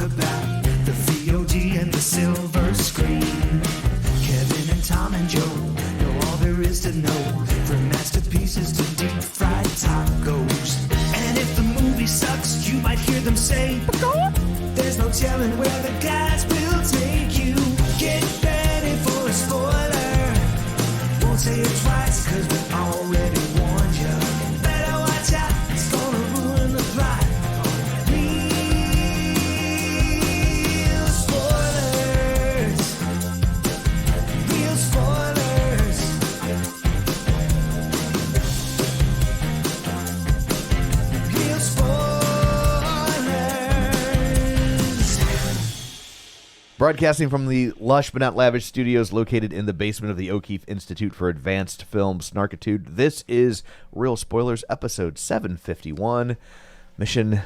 about the VOD and the silver screen. Kevin and Tom and Joe know all there is to know, from masterpieces to deep fried tacos. And if the movie sucks, you might hear them say, there's no telling where the guys will take you. Get ready for a spoiler. Won't say it twice, cause we already warned you. Better watch out, it's gonna ruin the plot. Real spoilers. Real spoilers. Real spoilers. Broadcasting from the lush but not lavish studios located in the basement of the O'Keefe Institute for Advanced Film Snarkitude, this is Real Spoilers, episode 751, Mission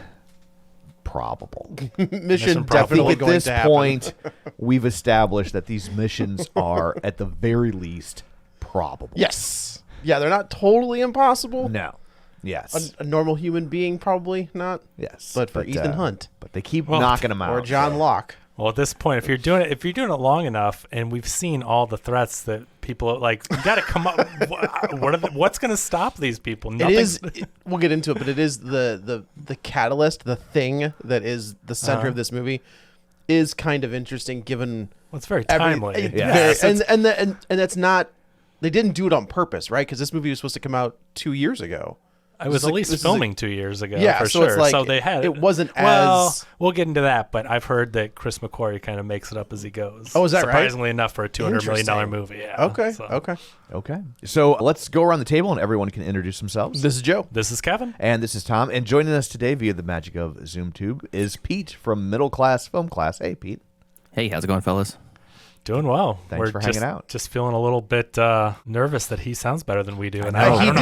Probable. Mission I definitely think at going this to happen. point, we've established that these missions are, at the very least, probable. Yes. Yeah, they're not totally impossible. No. Yes. A normal human being, probably not. Yes. But for Ethan Hunt. But they keep knocking them out. Or John Locke. Well, at this point, if you're doing it long enough, and we've seen all the threats that people are, like, you got to come up. What's going to stop these people? We'll get into it, but it is the catalyst, the thing that is the center of this movie, is kind of interesting given. Well, it's very timely. And that's not. They didn't do it on purpose, right? Because this movie was supposed to come out 2 years ago. I was at least filming 2 years ago, yeah, for so sure. It's like, so they had it wasn't well, as. We'll get into that, but I've heard that Chris McQuarrie kind of makes it up as he goes. Oh, is that right? Surprisingly enough for a $200 million movie. Yeah. Okay. Okay. So let's go around the table and everyone can introduce themselves. This is Joe. This is Kevin. And this is Tom. And joining us today via the magic of ZoomTube is Pete from Middle Class Film Class. Hey, Pete. Hey, how's it going, fellas? Doing well. Thanks for hanging out. Just feeling a little bit nervous that he sounds better than we do, and I I don't know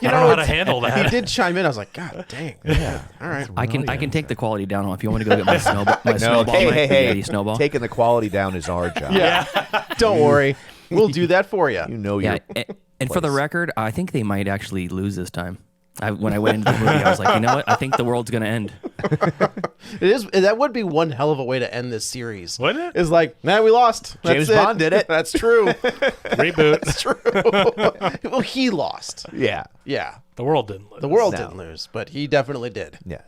how to handle that. He did chime in. I was like, God dang. Yeah. All right. I can take the quality down if you want me to go get my snowball. Snowball, Hey. snowball. Taking the quality down is our job. Yeah. Don't worry. We'll do that for you. You know Yeah, and for the record, I think they might actually lose this time. When I went into the movie, I was like, you know what? I think the world's going to end. That would be one hell of a way to end this series. Wouldn't it? It's like, man, we lost. James That's Bond did it. That's true. Reboot. That's true. Well, he lost. Yeah. Yeah. The world didn't lose. The world No. didn't lose, but he definitely did. Yeah.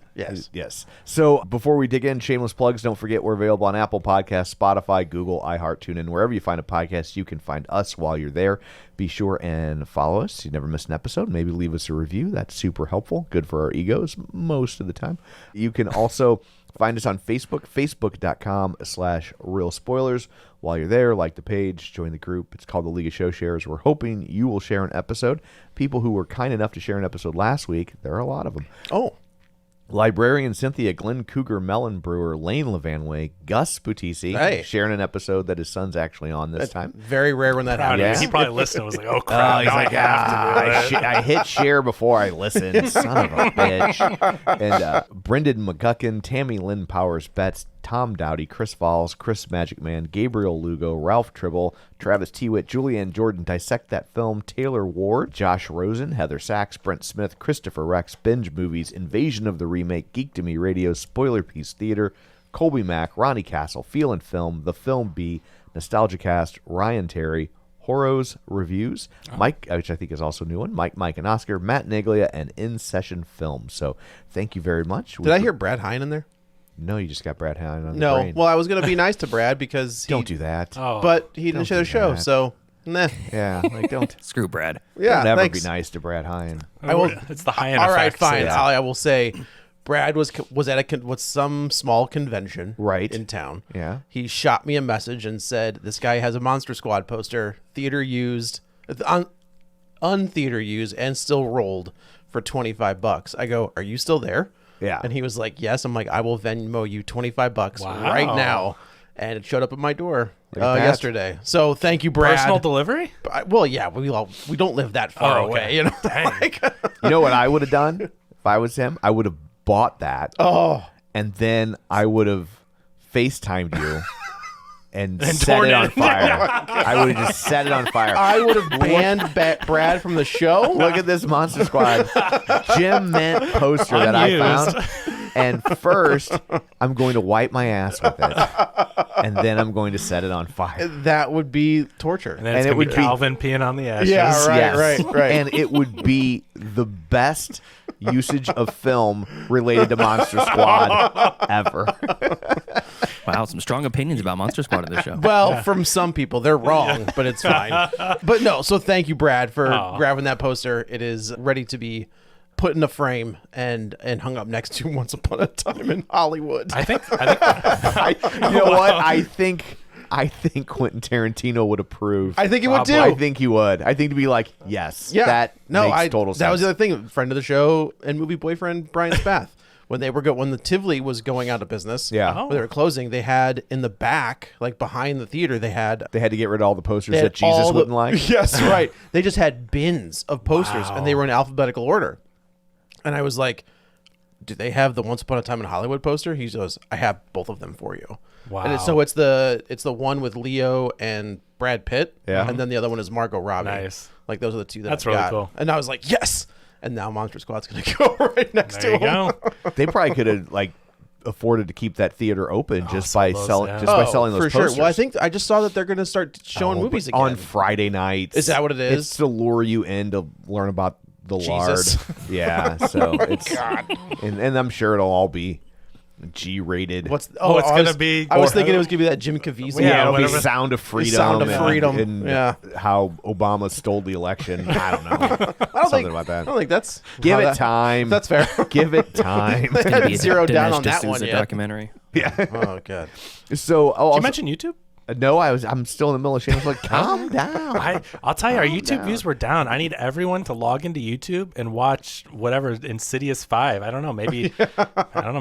Yes. So before we dig in, shameless plugs, don't forget we're available on Apple Podcasts, Spotify, Google, iHeart, TuneIn. Wherever you find a podcast, you can find us while you're there. Be sure and follow us so you never miss an episode. Maybe leave us a review. That's super helpful. Good for our egos most of the time. You can also find us on Facebook, facebook.com/Real Spoilers. While you're there, like the page, join the group. It's called the League of Show Shares. We're hoping you will share an episode. People who were kind enough to share an episode last week, there are a lot of them. Oh. Librarian Cynthia, Glenn Cougar, Mellon Brewer, Lane Levanway, Gus Butisi, sharing an episode that his son's actually on this time. Very rare when that happens. Yeah. He probably listened and was like, oh, crap. He's like, I hit share before I listened. Son of a bitch. And Brendan McGuckin, Tammy Lynn Powers Betts, Tom Dowdy, Chris Falls, Chris Magic Man, Gabriel Lugo, Ralph Tribble, Travis Tewitt, Julianne Jordan, Dissect That Film, Taylor Ward, Josh Rosen, Heather Sachs, Brent Smith, Christopher Rex, Binge Movies, Invasion of the Remake, Geek to Me Radio, Spoiler Piece Theater, Colby Mack, Ronnie Castle, Feel and Film, The Film Bee, Nostalgia Cast, Ryan Terry, Horrors Reviews, Mike, which I think is also a new one, Mike and Oscar, Matt Naglia, and In Session Film. So thank you very much. Did I hear Brad Hine in there? No, you just got Brad Hine on the brain. Well, I was going to be nice to Brad because Don't do that. But he didn't share the show, so nah. Yeah, like don't. Screw Brad. Yeah, Don't ever thanks. be nice to Brad Hine. I will. It's the high end All right, effect. fine. Yeah. I will say, Brad was at some small convention in town. Yeah. He shot me a message and said, "This guy has a Monster Squad poster, theater used, untheater used, and still rolled for $25." I go, "Are you still there?" Yeah. And he was like, "Yes." I'm like, "I will Venmo you $25 Wow. right now." And it showed up at my door Look at that. yesterday. So thank you, Brad. Personal delivery? Well, yeah, we don't live that far Oh, okay. away, you know. Dang. You know what I would have done if I was him? I would have bought that. Oh. And then I would have FaceTimed you and set torn it it. on fire. I would have just set it on fire. I would have banned Brad from the show. Look at this Monster Squad Jim Mint poster that I Unused. found. And first, I'm going to wipe my ass with it, and then I'm going to set it on fire. That would be torture. And then it's And it going to would be be- Calvin peeing on the ashes. Yeah, right. And it would be the best usage of film related to Monster Squad ever. Wow, some strong opinions about Monster Squad in this show. Well, from some people, they're wrong, but it's fine. But no, so thank you, Brad, for grabbing that poster. It is ready to be put in a frame and hung up next to Once Upon a Time in Hollywood. I think You know what? I think Quentin Tarantino would approve. I think he would too. I think he would. I think to be like, yes, that makes total sense. That was the other thing. Friend of the show and movie boyfriend Brian Spath. When they were when the Tivoli was going out of business, Yeah. when they were closing, they had in the back, like behind the theater, they had They had to get rid of all the posters they had that Jesus all the- wouldn't like. Yes, right. They just had bins of posters, Wow. and they were in alphabetical order. And I was like, "Do they have the Once Upon a Time in Hollywood poster?" He goes, "I have both of them for you." Wow. And so it's the one with Leo and Brad Pitt, Yeah. and then the other one is Margot Robbie. Nice. Like those are the two that That's I've really got. cool. And I was like, "Yes!" And now Monster Squad's gonna go right next There to you him. go. They probably could have afforded to keep that theater open just by those, selling yeah. by selling those for posters. sure. Well, I think I just saw that they're gonna start showing movies again on Friday nights. Is that what it is? It's to lure you in to learn about the Jesus. lard. Yeah, so it's and I'm sure it'll all be G-rated. What's it's gonna be- I was thinking it was gonna be that Jim Caviezel. Yeah, it'll be whatever. Sound of Freedom. Sound of and- Freedom. And Yeah. how Obama stole the election. I don't know. Something about I that. don't think that's Give how it that- time. That's fair. Give it time. It's gonna be a Zero down Dinesh on that D'Souza one yet. documentary. Oh god. So, Did you mention YouTube? no, I'm still in the middle of shameless. Like, calm down. I'll tell you, our Calm YouTube down. views were down. I need everyone to log into YouTube and watch whatever Insidious 5. I don't know. Maybe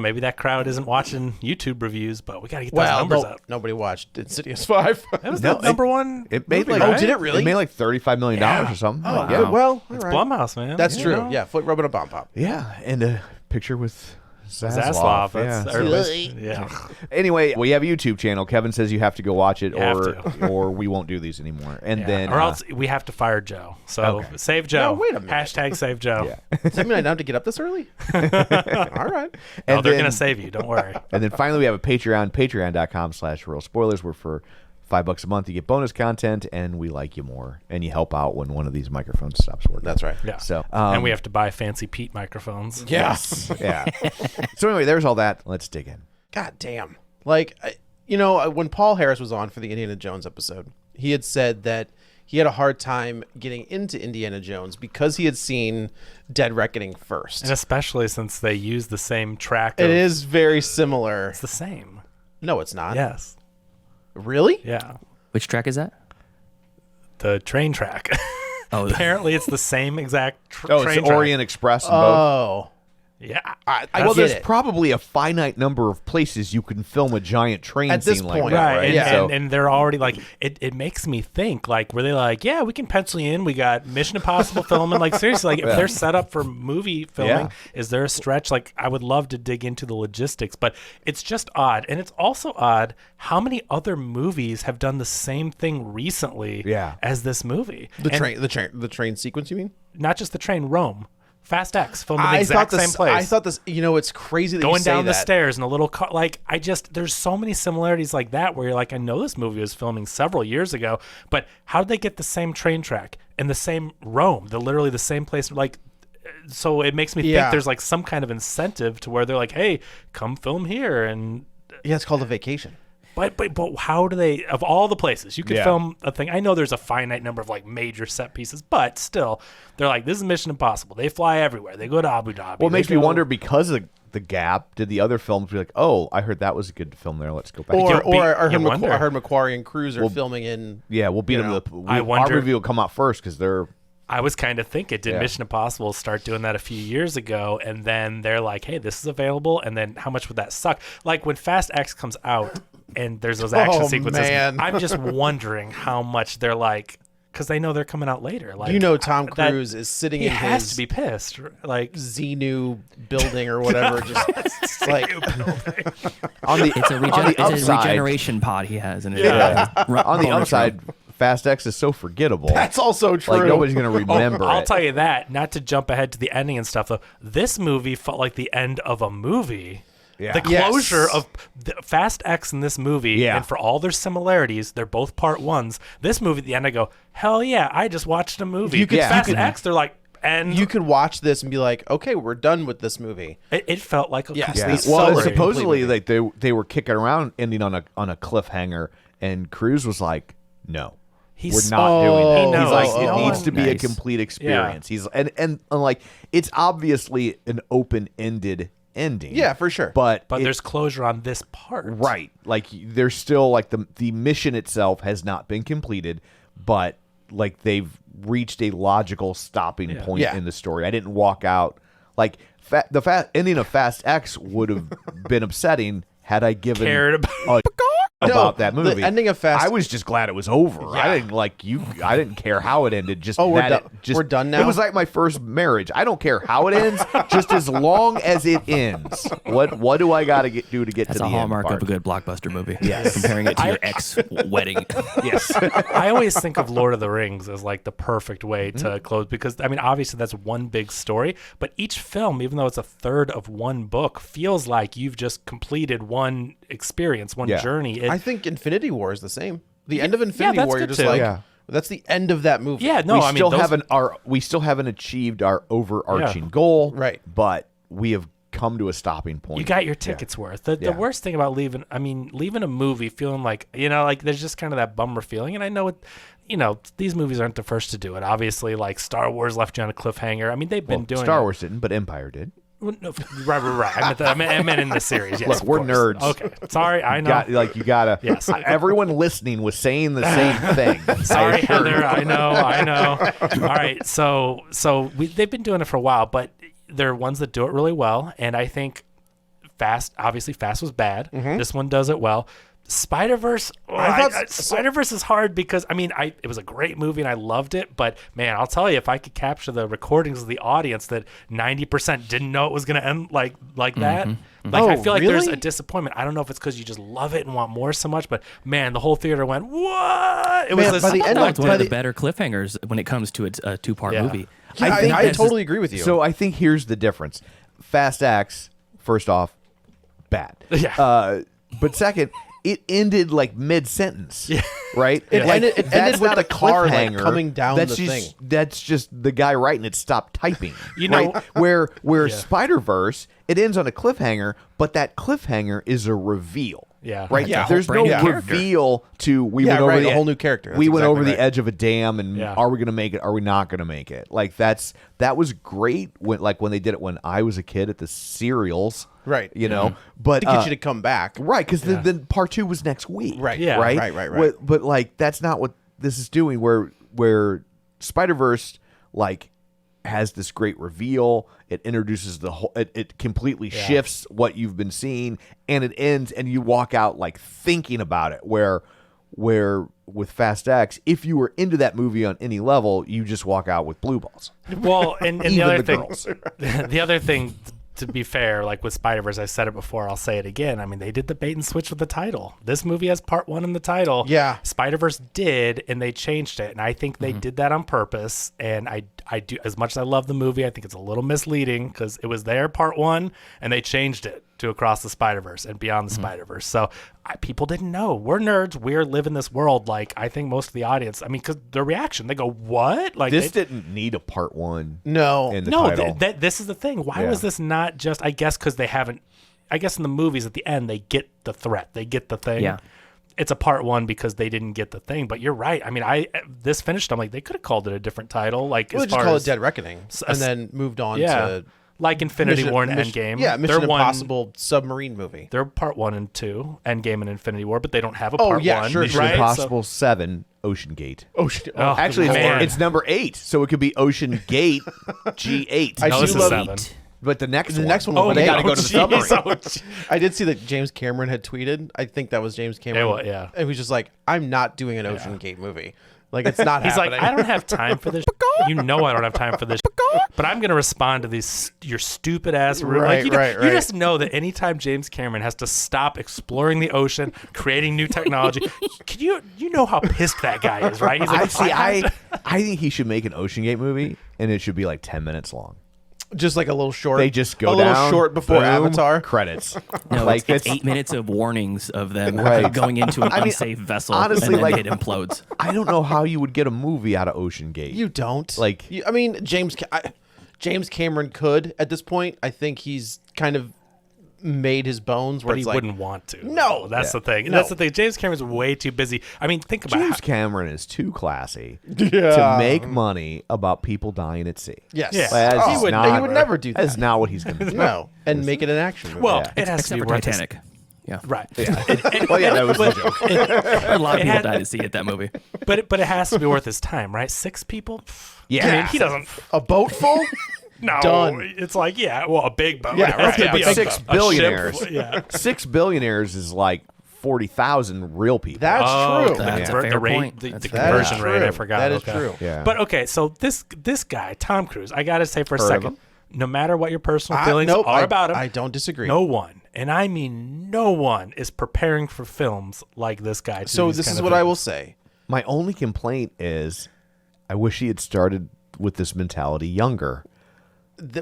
Maybe that crowd isn't watching YouTube reviews, but we gotta get those Well, numbers up. nobody watched Insidious 5. That was No, the number one. It made movie, like right? did it really? It made like $35 million or something. Oh, Like, yeah. Well, all It's right. Blumhouse, man. That's You true. know? Yeah, foot rubbing a bomb pop. Yeah, and a picture with Zaslav. Yeah. That's early. Yeah. Anyway, we have a YouTube channel. Kevin says you have to go watch it, You have or we won't do these anymore. And Yeah. then, or else we have to fire Joe. So Okay. save Joe. No, wait a minute. Hashtag save Joe. yeah. Does that mean I don't have to get up this early? All right. No, And they're then- gonna save you. Don't worry. And then finally, we have a Patreon, patreon.com/real spoilers, where for $5 a month you get bonus content, and we like you more, and you help out when one of these microphones stops working. That's right. Yeah. So, and we have to buy fancy Pete microphones. Yes. yeah. So anyway, there's all that. Let's dig in. God damn. Like, when Paul Harris was on for the Indiana Jones episode, he had said that he had a hard time getting into Indiana Jones because he had seen Dead Reckoning first. And especially since they use the same track. It is very similar. It's the same. No, it's not. Yes. Really? Yeah. Which track is that? The train track. Oh, Apparently, it's the same exact Oh, train it's track. Orient Express and both. Oh. Yeah. I Well, get there's it. probably a finite number of places you can film a giant train At this scene like point. that, Right, right? and, Yeah. So, and they're already like it makes me think like were they like yeah we can pencil you in, we got Mission Impossible filming, like seriously, like if they're set up for movie filming, Yeah. is there a stretch? Like I would love to dig into the logistics, but it's just odd. And it's also odd how many other movies have done the same thing recently Yeah. as this movie. The And the train sequence, you mean? not just the train, Rome, Fast X filmed in the I exact thought same place. I thought this. It's crazy that you Going say down the that. stairs in a little car. Like, there's so many similarities like that where you're like, I know this movie was filming several years ago, but how did they get the same train track and the same Rome, literally the same place? Like, so it makes me Yeah. think there's like some kind of incentive to where they're like, hey, come film here. And, Yeah, it's called A Vacation. but how do they, of all the places you could Yeah. film a thing? I know there's a finite number of like major set pieces, but still, they're like, this is Mission Impossible. They fly everywhere. They go to Abu Dhabi. well, it They makes me go- wonder because of the gap. Did the other films be like, oh, I heard that was a good film there. Let's go back. Or, You I wonder. heard McQuarrie and Cruz are filming in. Yeah, we'll beat You them. know, I Our wonder- review will come out first because they're. I was kind of thinking, did Yeah. Mission Impossible start doing that a few years ago? And then they're like, hey, this is available. And then how much would that suck? Like when Fast X comes out and there's those action Oh, sequences, man. I'm just wondering how much they're like, because they know they're coming out later. Like, Tom that- Cruise is sitting he in has his to be pissed. Like, Xenu building or whatever. Just like On the It's a, on the it's a upside, regeneration pod he has, and on the upside, Fast X is so forgettable. That's also true. Like nobody's gonna remember I'll it. tell you that. Not to jump ahead to the ending and stuff, though. This movie felt like the end of a movie. Yeah. The closure of the Fast X in this movie, Yeah. and for all their similarities, they're both part ones. This movie, at the end, I go, hell yeah, I just watched a movie. You could- Fast you could- X, they're like, and You could watch this and be like, okay, we're done with this movie. it felt like a Yes. complete Yeah. Well, story. supposedly like they were kicking around, ending on a cliffhanger, and Cruise was like, "No, He's- we're not doing that." He He's knows. like, Oh, "It needs to be a nice. complete experience." He's and like it's obviously an open-ended ending. Yeah, for sure. But there's closure on this part. right, like there's still like the mission itself has not been completed, but like they've reached a logical stopping point Yeah. in the story. I didn't walk out like the ending of Fast X would have been upsetting had I given Cared about about that the movie. ending of Fast- I was just glad it was over. I didn't like you. I didn't care how it ended. Just we're that done- it- just, we're done now? It was like my first marriage. I don't care how it ends, just as long as it ends. What do I got to do to get That's to a the hallmark end of a part? good blockbuster movie. Yes. Comparing it to your ex wedding. Yes. I always think of Lord of the Rings as like the perfect way Mm-hmm. to close because I mean obviously that's one big story, but each film, even though it's a third of one book, feels like you've just completed one experience, one Yeah. journey. I think Infinity War is the same. The end of Infinity that's War, you're good just too. like, Yeah. that's the end of that movie. yeah, no, we I mean still those- haven't achieved our overarching Yeah. goal. Right. But we have come to a stopping point. you got your tickets worth. The Yeah. worst thing about leaving a movie feeling like, like there's just kind of that bummer feeling. And I know these movies aren't the first to do it. Obviously, like Star Wars left you on a cliffhanger. I mean, they've been Well, doing Star it. Wars didn't, but Empire did. Well, no, right. I meant in the series. Yes, Look, of we're course. nerds. Okay, sorry, I know. You gotta. Yes. Everyone listening was saying the same thing. Sorry, I assure you. Heather. I know. All right, so they've been doing it for a while, but they're ones that do it really well, and I think Fast was bad. This one does it well. Spider-Verse, Spider-Verse is hard because it was a great movie and I loved it, but man, I'll tell you, if I could capture the recordings of the audience that 90% didn't know it was going to end like that, I feel like there's really? a disappointment. I don't know if it's because you just love it and want more so much, but man, the whole theater went, what? It Man, was by the end It's one of by the better cliffhangers when it comes to a two-part Yeah. movie. I totally agree with you. So I think here's the difference. Fast X, first off, bad. Yeah. But second, it ended like mid-sentence, right? It Like, ended- it that's ended with not the a car, like, cliffhanger. coming down that's the just, thing. That's just the guy writing it stopped typing. You know- right? Where Spider-Verse, it ends on a cliffhanger, but that cliffhanger is a reveal. Yeah. Right. Yeah. There's no Brand new character. reveal to we Yeah, went over right, the a whole new character. We That's went exactly over the right. edge of a dam, and Yeah. are we going to make it? Are we not going to make it? Like that was great when they did it when I was a kid at the cereals. Right. You know, but to get you to come back. right because then part 2 was next week. Right. Yeah. Right. Right. But like that's not what this is doing. Where Spider-Verse like has this great reveal. It introduces the whole. It completely shifts what you've been seeing, and it ends, and you walk out like thinking about it. Where with Fast X, if you were into that movie on any level, you just walk out with blue balls. Well, and the Even other the thing, girls. the other thing, to be fair, like with Spider-Verse, I said it before, I'll say it again. I mean, they did the bait and switch with the title. This movie has part 1 in the title. Yeah. Spider-Verse did, and they changed it, and I think they did that on purpose. And I do, as much as I love the movie, I think it's a little misleading because it was there part 1, and they changed it to Across the Spider-Verse and Beyond the Spider-Verse. So people didn't know. We're nerds. We're living this world. Like I think most of the audience. I mean, because their reaction, they go, "What?" Like This they, didn't need a part 1. No. In the no, title. this is the thing. Why Yeah. was this not just? I guess because they haven't. I guess in the movies at the end they get the threat. They get the thing. Yeah. It's a part 1 because they didn't get the thing. But you're right. I mean, this finished. I'm like, they could have called it a different title. Like We'll as just far call as it Dead Reckoning, and then moved on yeah, to like Infinity War and Endgame. Yeah, Mission They're one- Impossible submarine movie. They're part 1 and 2, Endgame and Infinity War, but they don't have a Oh, part yeah, 1. sure, Mission right? Impossible 7, Ocean Gate. Ocean. Oh, Actually, Lord. it's number 8, so it could be Ocean Gate G8. I No, do this is love 7. But the next The one, next one Oh, will they be got to eight. go to the jeez. submarine. Oh, jeez. I did see that James Cameron had tweeted. I think that was James Cameron. Yeah. And he was just like, I'm not doing an Ocean Gate movie. Like it's not He's happening. like, I don't have time for this. You know I don't have time for this. But I'm going to respond to these your stupid ass rumors. Right, You just know that anytime James Cameron has to stop exploring the ocean, creating new technology, you know how pissed that guy is, right? He's like, I think he should make an Ocean Gate movie, and it should be like 10 minutes long. Just like a little short. They just go a down, little short before boom, Avatar. credits. No, like it's 8 minutes of warnings of them Right. going into an I mean, unsafe vessel, honestly, and then like- it implodes. I don't know how you would get a movie out of Ocean Gate. You don't. Like- I mean, James Cameron could at this point. I think he's kind of made his bones where but he it's like, wouldn't want to. No. That's the thing. No. That's the thing. James Cameron's way too busy. I mean, think about James how, Cameron is too classy to make money about people dying at sea. yes. Yeah. That is he would not- never do That is that. not what he's going to do. No, and make it an action movie. well, Yeah. it has to Except be for worth his- Titanic. Yeah. Right. Well, yeah, that was the joke. A lot of It people had- died to see it, that movie. But it has to be worth his time, right? 6 people? Yeah. I mean, he doesn't. a boat full. No, Done. It's like, well, a big boat. Yeah, It has right. to be But a- 6 a ship. billionaires. Yeah. 6 billionaires is like 40,000 real people. That's true. That's a The fair rate- point. The That's That is conversion rate, true. I forgot. That is Okay. true. Yeah. But okay, so this guy, Tom Cruise, I got to say for a Heard of second, him. no matter what your personal I- feelings nope, are I- about him, I don't disagree. no one, and I mean no one, is preparing for films like this guy. So this is what I will say. My only complaint is I wish he had started with this mentality younger.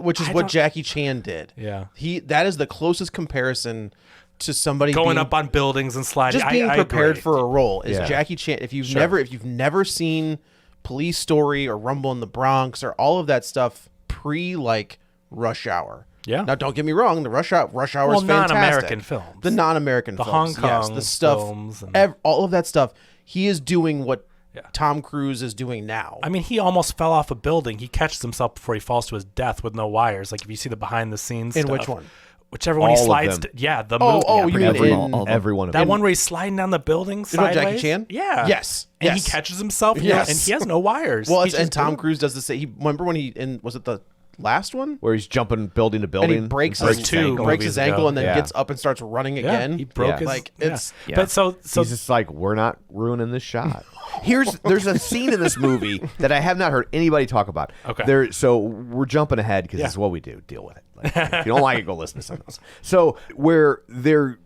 Which is I what don't- Jackie Chan did. Yeah. That is the closest comparison to somebody Going being, up on buildings and sliding. just being I prepared agree. for a role is Yeah. Jackie Chan. If you've never seen Police Story or Rumble in the Bronx or all of that stuff pre like Rush Hour. Yeah. Now don't get me wrong, the Rush Hour is fantastic. non-American films. The non-American The films. Hong yes, Kong the stuff films and- all of that stuff. He is doing what Yeah. Tom Cruise is doing now. I mean, he almost fell off a building. He catches himself before he falls to his death with no wires. Like if you see the behind the scenes In stuff. which one? Whichever one All he of slides. them. The Oh, movie. oh, you mean Every, in- everyone of that them. one where he's sliding down the building You know sideways. Jackie Chan? Yeah. Yes. And Yes. he catches himself. Yes. And he has no wires. Well, He's and just Tom doing- Cruise does the same. Remember when was it the last one? where he's jumping building to And building. he breaks Like his two ankle, breaks his movies ankle, ago. and then Yeah. gets up and starts running Yeah, again. he broke Yeah. his. Like, yeah. it's- Yeah. But so He's just like, we're not ruining this shot. There's a scene in this movie that I have not heard anybody talk about. Okay. So we're jumping ahead because Yeah. this is what we do. Deal with it. Like, if you don't like it, go listen to something else. So where they're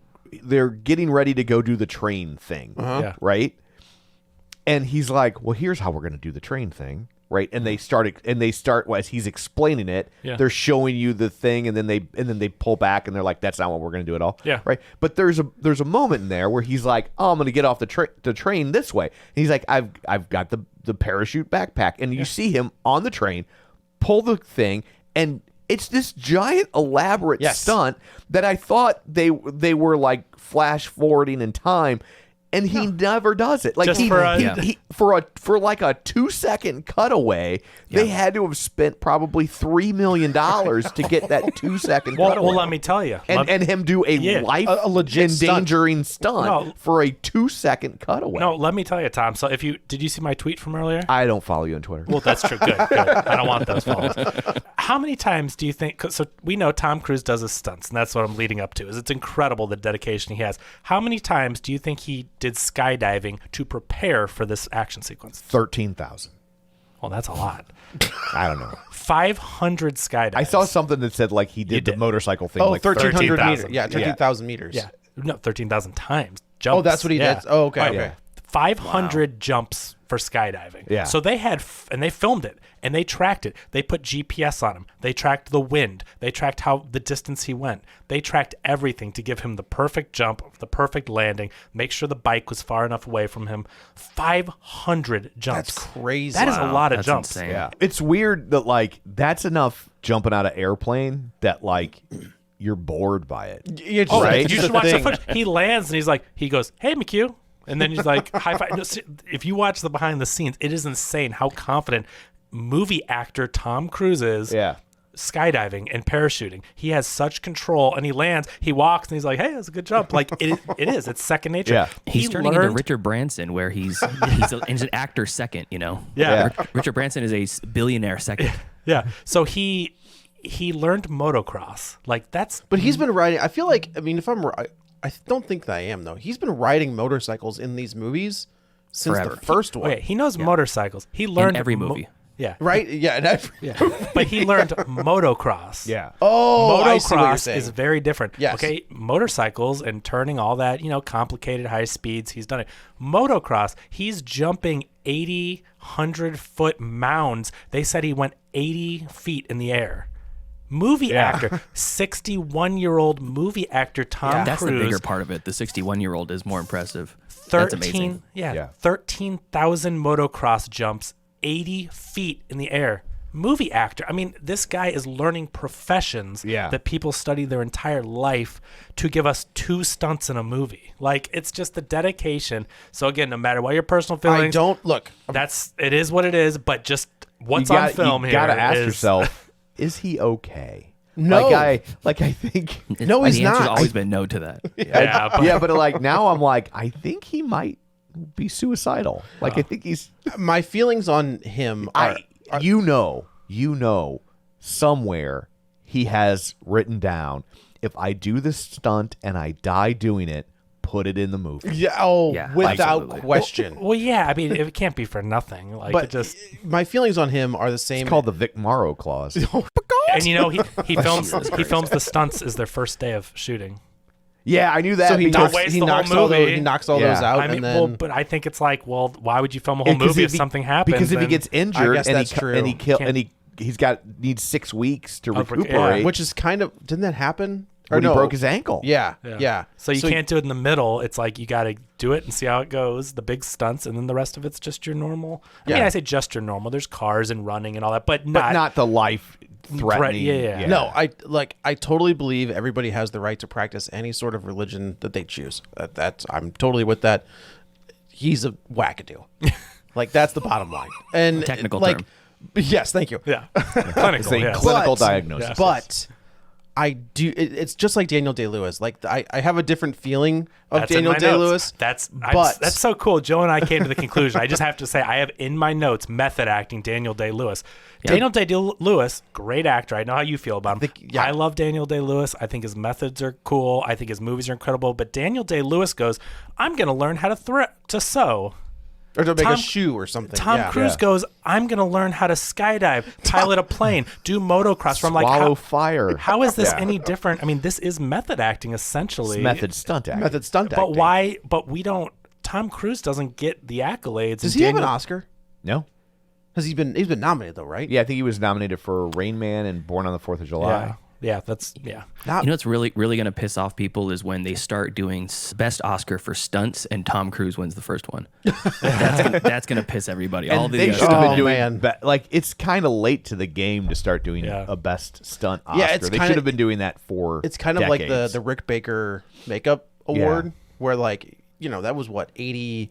getting ready to go do the train thing, Yeah. right? And he's like, well, here's how we're going to do the train thing. Right, and they start as he's explaining it. Yeah. They're showing you the thing, and then they pull back, and they're like, "That's not what we're going to do at all." Yeah. Right. But there's a moment in there where he's like, "Oh, I'm going to get off the train this way." And he's like, "I've got the parachute backpack," and you see him on the train, pull the thing, and it's this giant elaborate Yes. stunt that I thought they were like flash forwarding in time. And he never does it. Like Just for a- for like a 2-second cutaway, they had to have spent probably $3 million to get that 2-second cutaway. Well, let me tell you. and him do a Yeah. life A legit endangering stunt No. for a 2-second cutaway. No, let me tell you, Tom. So did you see my tweet from earlier? I don't follow you on Twitter. Well, that's true. Good. I don't want those followers. How many times do you think? 'Cause so we know Tom Cruise does his stunts, and that's what I'm leading up to. Is it's incredible the dedication he has. How many times do you think he did skydiving to prepare for this action sequence? 13,000. Well, that's a lot. I don't know. 500 skydives. I saw something that said like he did the did. motorcycle thing. Oh, like 1,300 13,000. meters. Yeah, 13,000 meters. Yeah, no, 13,000 times. Jumps. Oh, that's what he Yeah. did. Oh, okay. Right. Okay. 500 jumps for skydiving. Yeah. So they had, and they filmed it, and they tracked it. They put GPS on him. They tracked the wind. They tracked the distance he went. They tracked everything to give him the perfect jump, the perfect landing, make sure the bike was far enough away from him. 500 jumps. That's crazy. That is a lot of That's jumps. insane. Yeah. It's weird that like that's enough jumping out of airplane that like you're bored by it. Yeah, Oh, Right. you It's should the watch the thing. footage. He lands and he goes, "Hey, McHugh," and then he's like, "High five." No, if you watch the behind the scenes, it is insane how confident movie actor Tom Cruise is. Yeah. Skydiving and parachuting, he has such control, and he lands. He walks and he's like, "Hey, that's a good jump." Like it is. It's second nature. Yeah. He's He turning into learned- Richard Branson, where he's an actor second. You know. Yeah. Richard Branson is a billionaire second. Yeah. So he learned motocross. Like that's. But he's been riding. I feel like, I mean, if I'm right, I don't think that I am, though. He's been riding motorcycles in these movies since Forever. the first one. Okay, he knows motorcycles. He learned in every movie. Yeah. Right? Yeah. And Yeah. But he learned motocross. Yeah. Oh, I see what you're Motocross saying. is very different. Yes. Okay, motorcycles and turning all that, complicated high speeds, he's done it. Motocross, he's jumping 80, 100-foot mounds. They said he went 80 feet in the air. Movie actor, 61-year-old movie actor Tom That's Cruise. the bigger part of it. The 61-year-old is more impressive. That's amazing. 13,000 motocross jumps, 80 feet in the air. Movie actor. I mean, this guy is learning professions that people study their entire life to give us 2 stunts in a movie. Like, it's just the dedication. So again, no matter what your personal feelings, it is what it is. But just what's on film here. You gotta ask is- yourself, is he okay? No. I think. No, he's the answer's not. always been no to that. Yeah, but but now I'm like, I think he might be suicidal. Like, I think he's. My feelings on him are. Somewhere he has written down, if I do this stunt and I die doing it, put it in the movie. Yeah. Oh, Yeah, without absolutely. question. well, yeah. I mean, it can't be for nothing. Like, But it just. my feelings on him are the same. It's called the Vic Morrow clause. And he films the stunts as their first day of shooting. Yeah, I knew that. So he because- knocks, waste the whole movie. he knocks all Yeah. those out, I mean, and then but I think it's like, well, why would you film a whole because movie if he- something happens? Because if he then- gets injured guess and that's he true. and he kill Can't- and he's needs 6 weeks to Of rec- recuperate. yeah. which is kind of didn't that happen? Or when no, he broke his ankle. Yeah, yeah. So you can't do it in the middle. It's like you got to do it and see how it goes, the big stunts, and then the rest of it's just your normal. I mean, Yeah. I say just your normal. There's cars and running and all that, but but not the life threatening. yeah. No, I totally believe everybody has the right to practice any sort of religion that they choose. I'm totally with that. He's a wackadoo. Like, that's the bottom line. And Technical like, term. yes, thank you. Yeah, clinical. a Yes. clinical But- diagnosis. But I do. It's just like Daniel Day-Lewis. Like, I have a different feeling of That's in Daniel my Day-Lewis. notes. but That's so cool. Joe and I came to the conclusion. I just have to say, I have in my notes method acting Daniel Day-Lewis. Daniel Day-Lewis, great actor. I know how you feel about him. yeah. I love Daniel Day-Lewis. I think his methods are cool. I think his movies are incredible. But Daniel Day-Lewis goes, I'm going to learn how to sew. or to make Tom- a shoe or something. Tom yeah. Cruise goes, I'm going to learn how to skydive, pilot a plane, do motocross. From like, Swallow fire. how is this any different? I mean, this is method acting essentially. It's method stunt acting. Method stunt But acting. why? But we don't. Tom Cruise doesn't get the accolades. Does and he have an Daniel- Oscar? No. Has he been? He's been nominated though, right? Yeah, I think he was nominated for Rain Man and Born on the 4th of July. Yeah, that's yeah. Not, You know what's really going to piss off people is when they start doing best Oscar for stunts and Tom Cruise wins the first one. That's going to piss everybody. And All the they other should have been Oh, doing man. like it's kind of late to the game to start doing Yeah. a best stunt Oscar. Yeah, it's they kinda- should have been doing that for it's kind of like decades. the Rick Baker makeup award, where like that was what 82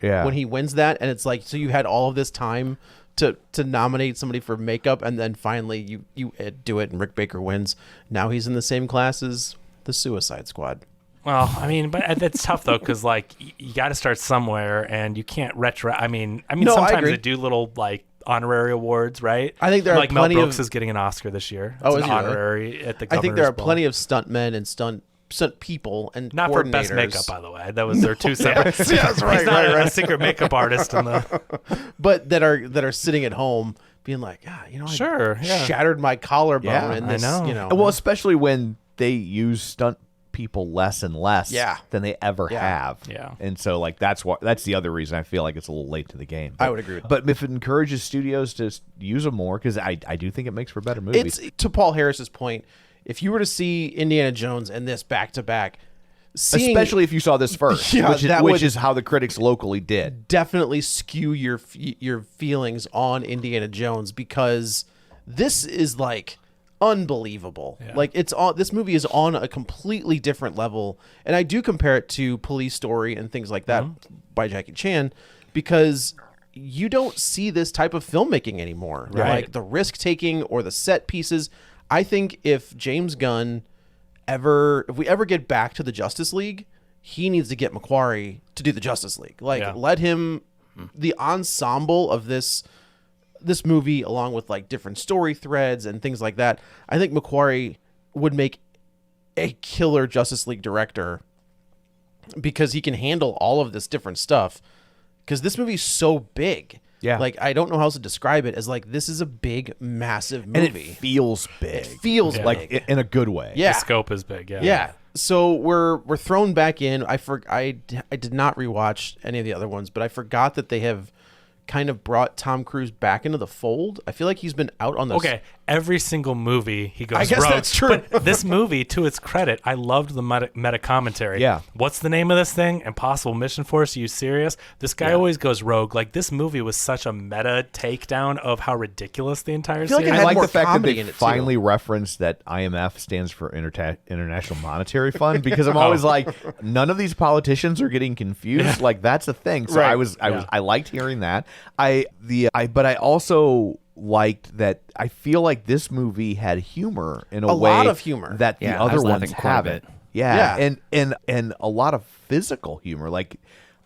Yeah. when he wins that, and it's like, so you had all of this time to nominate somebody for makeup, and then finally you do it and Rick Baker wins. Now he's in the same class as the Suicide Squad. Well, I mean, but it's tough though, because like you got to start somewhere, and you can't retro. I mean, No, I sometimes agree. they do little like honorary awards, right? I think there are like Mel plenty of- Brooks is getting an Oscar this year. It's Oh, an is he really? honorary at the. I think there are Governor's Ball. plenty of stuntmen and stunt people and Not for best coordinators. makeup, by the way. That was their two separate. Yes, right, He's not right, a secret makeup artist in the. but that are sitting at home being like, Sure, I yeah. shattered my collarbone Yeah, in I this, know. Well, especially when they use stunt people less and less than they ever have. Yeah. And so like that's the other reason I feel like it's a little late to the game. I would agree with that. But if it encourages studios to use them more, because I do think it makes for better movies. It's to Paul Harris's point. If you were to see Indiana Jones and this back to back, especially if you saw this first, Yeah, which that would- is how the critics locally did. definitely skew your feelings on Indiana Jones, because this is like unbelievable. Like this movie is on a completely different level, and I do compare it to Police Story and things like that by Jackie Chan, because you don't see this type of filmmaking anymore. Right. Like the risk taking or the set pieces. I think if James Gunn if we ever get back to the Justice League, he needs to get McQuarrie to do the Justice League. Like, let him, the ensemble of this movie, along with like different story threads and things like that, I think McQuarrie would make a killer Justice League director. because he can handle all of this different stuff. Because this movie's so big. Yeah. Like, I don't know how else to describe it as like, this is a big, massive movie. And it feels big. It feels Yeah. like big. in a good way. Yeah. The scope is big. Yeah. Yeah. So we're thrown back in. I did not rewatch any of the other ones, but I forgot that they have kind of brought Tom Cruise back into the fold. I feel like he's been out on this. Okay, every single movie he goes I guess rogue. that's true. But this movie, to its credit, I loved the meta commentary. Yeah. What's the name of this thing? Impossible Mission Force? Are you serious? This guy always goes rogue. Like, this movie was such a meta takedown of how ridiculous the entire feel like it series had I like more the fact that comedy they in it, too. finally referenced that IMF stands for International Monetary Fund, because I'm always like, none of these politicians are getting confused. Like, that's a thing. So Right. I liked hearing that. But I also liked that I feel like this movie had humor in a way, lot of humor. that the Yeah, I other was ones laughing quite a haven't. bit. Yeah. And a lot of physical humor. Like,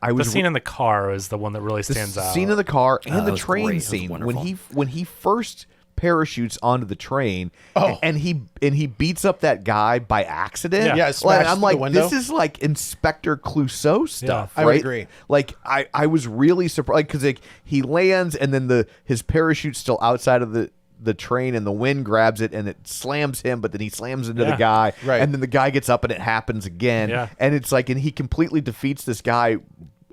I The was scene in the car is the one that really the stands out. scene in the car and that the was train great. It was scene wonderful. when he first parachutes onto the train and he beats up that guy by accident. Yeah. Yeah, Like, smashed I'm through like, the window. this is like Inspector Clouseau stuff, I right? would agree. Like, I was really surprised because like, he lands and then his parachute's still outside of the train and the wind grabs it and it slams him, but then he slams into the Yeah. guy, Right. and then the guy gets up and it happens again, Yeah. and it's like, and he completely defeats this guy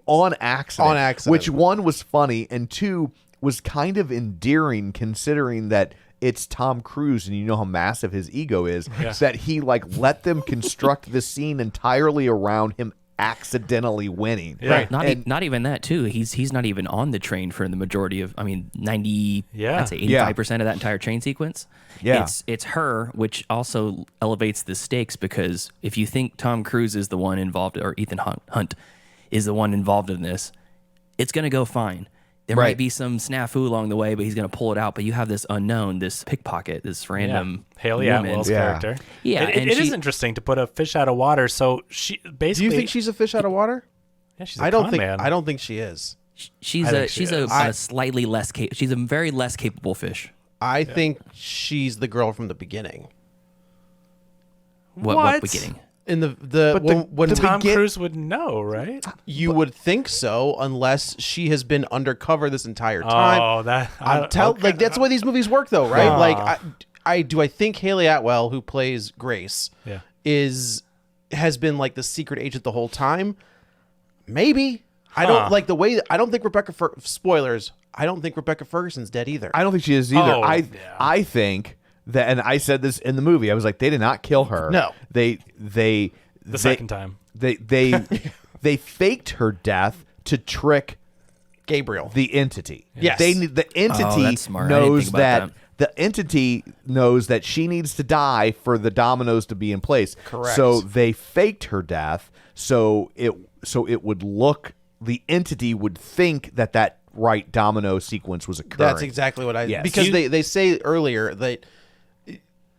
on accident. On accident. Which, one, was funny, and two, was kind of endearing considering that it's Tom Cruise and you know how massive his ego is, that he like let them construct this scene entirely around him accidentally winning. Yeah. Not even that too. He's not even on the train for the majority of. I mean, 90. Yeah. I'd say 85% of that entire train sequence. Yeah. It's her, which also elevates the stakes, because if you think Tom Cruise is the one involved, or Ethan Hunt is the one involved in this, it's gonna go fine. There Right. might be some snafu along the way, but he's gonna pull it out. But you have this unknown, this pickpocket, this random Haley woman. Atwell's Yeah. character. Yeah, It and is she- interesting to put a fish out of water. So she Do basically. you think she's a fish out of water? Yeah, she's a I don't con think. man. I don't think she is. She's I a think she she's is. a slightly less she's a very less capable fish. I think she's the girl from the beginning. What beginning? In the But when Tom we get, Cruise would know, right? you would think so, unless she has been undercover this entire time. Oh, that Like, that's the way these movies work, though, right? Like, I think Hayley Atwell, who plays Grace, Yeah. has been like the secret agent the whole time. Maybe. I don't like the way. I don't think spoilers. I don't think Rebecca Ferguson's dead either. I don't think she is either. Oh, I yeah. think that, and I said this in the movie, I was like, they did not kill her. No. The second time. They faked her death to trick Gabriel. the entity. Yes. The entity that's smart. I didn't knows think about that. the entity knows that she needs to die for the dominoes to be in place. Correct. So they faked her death so it would look, the entity would think that right domino sequence was occurring. That's exactly what I. Yes. Because they say earlier that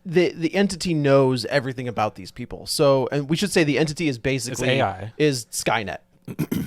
the entity knows everything about these people. So, and we should say the entity is basically It's AI. is Skynet.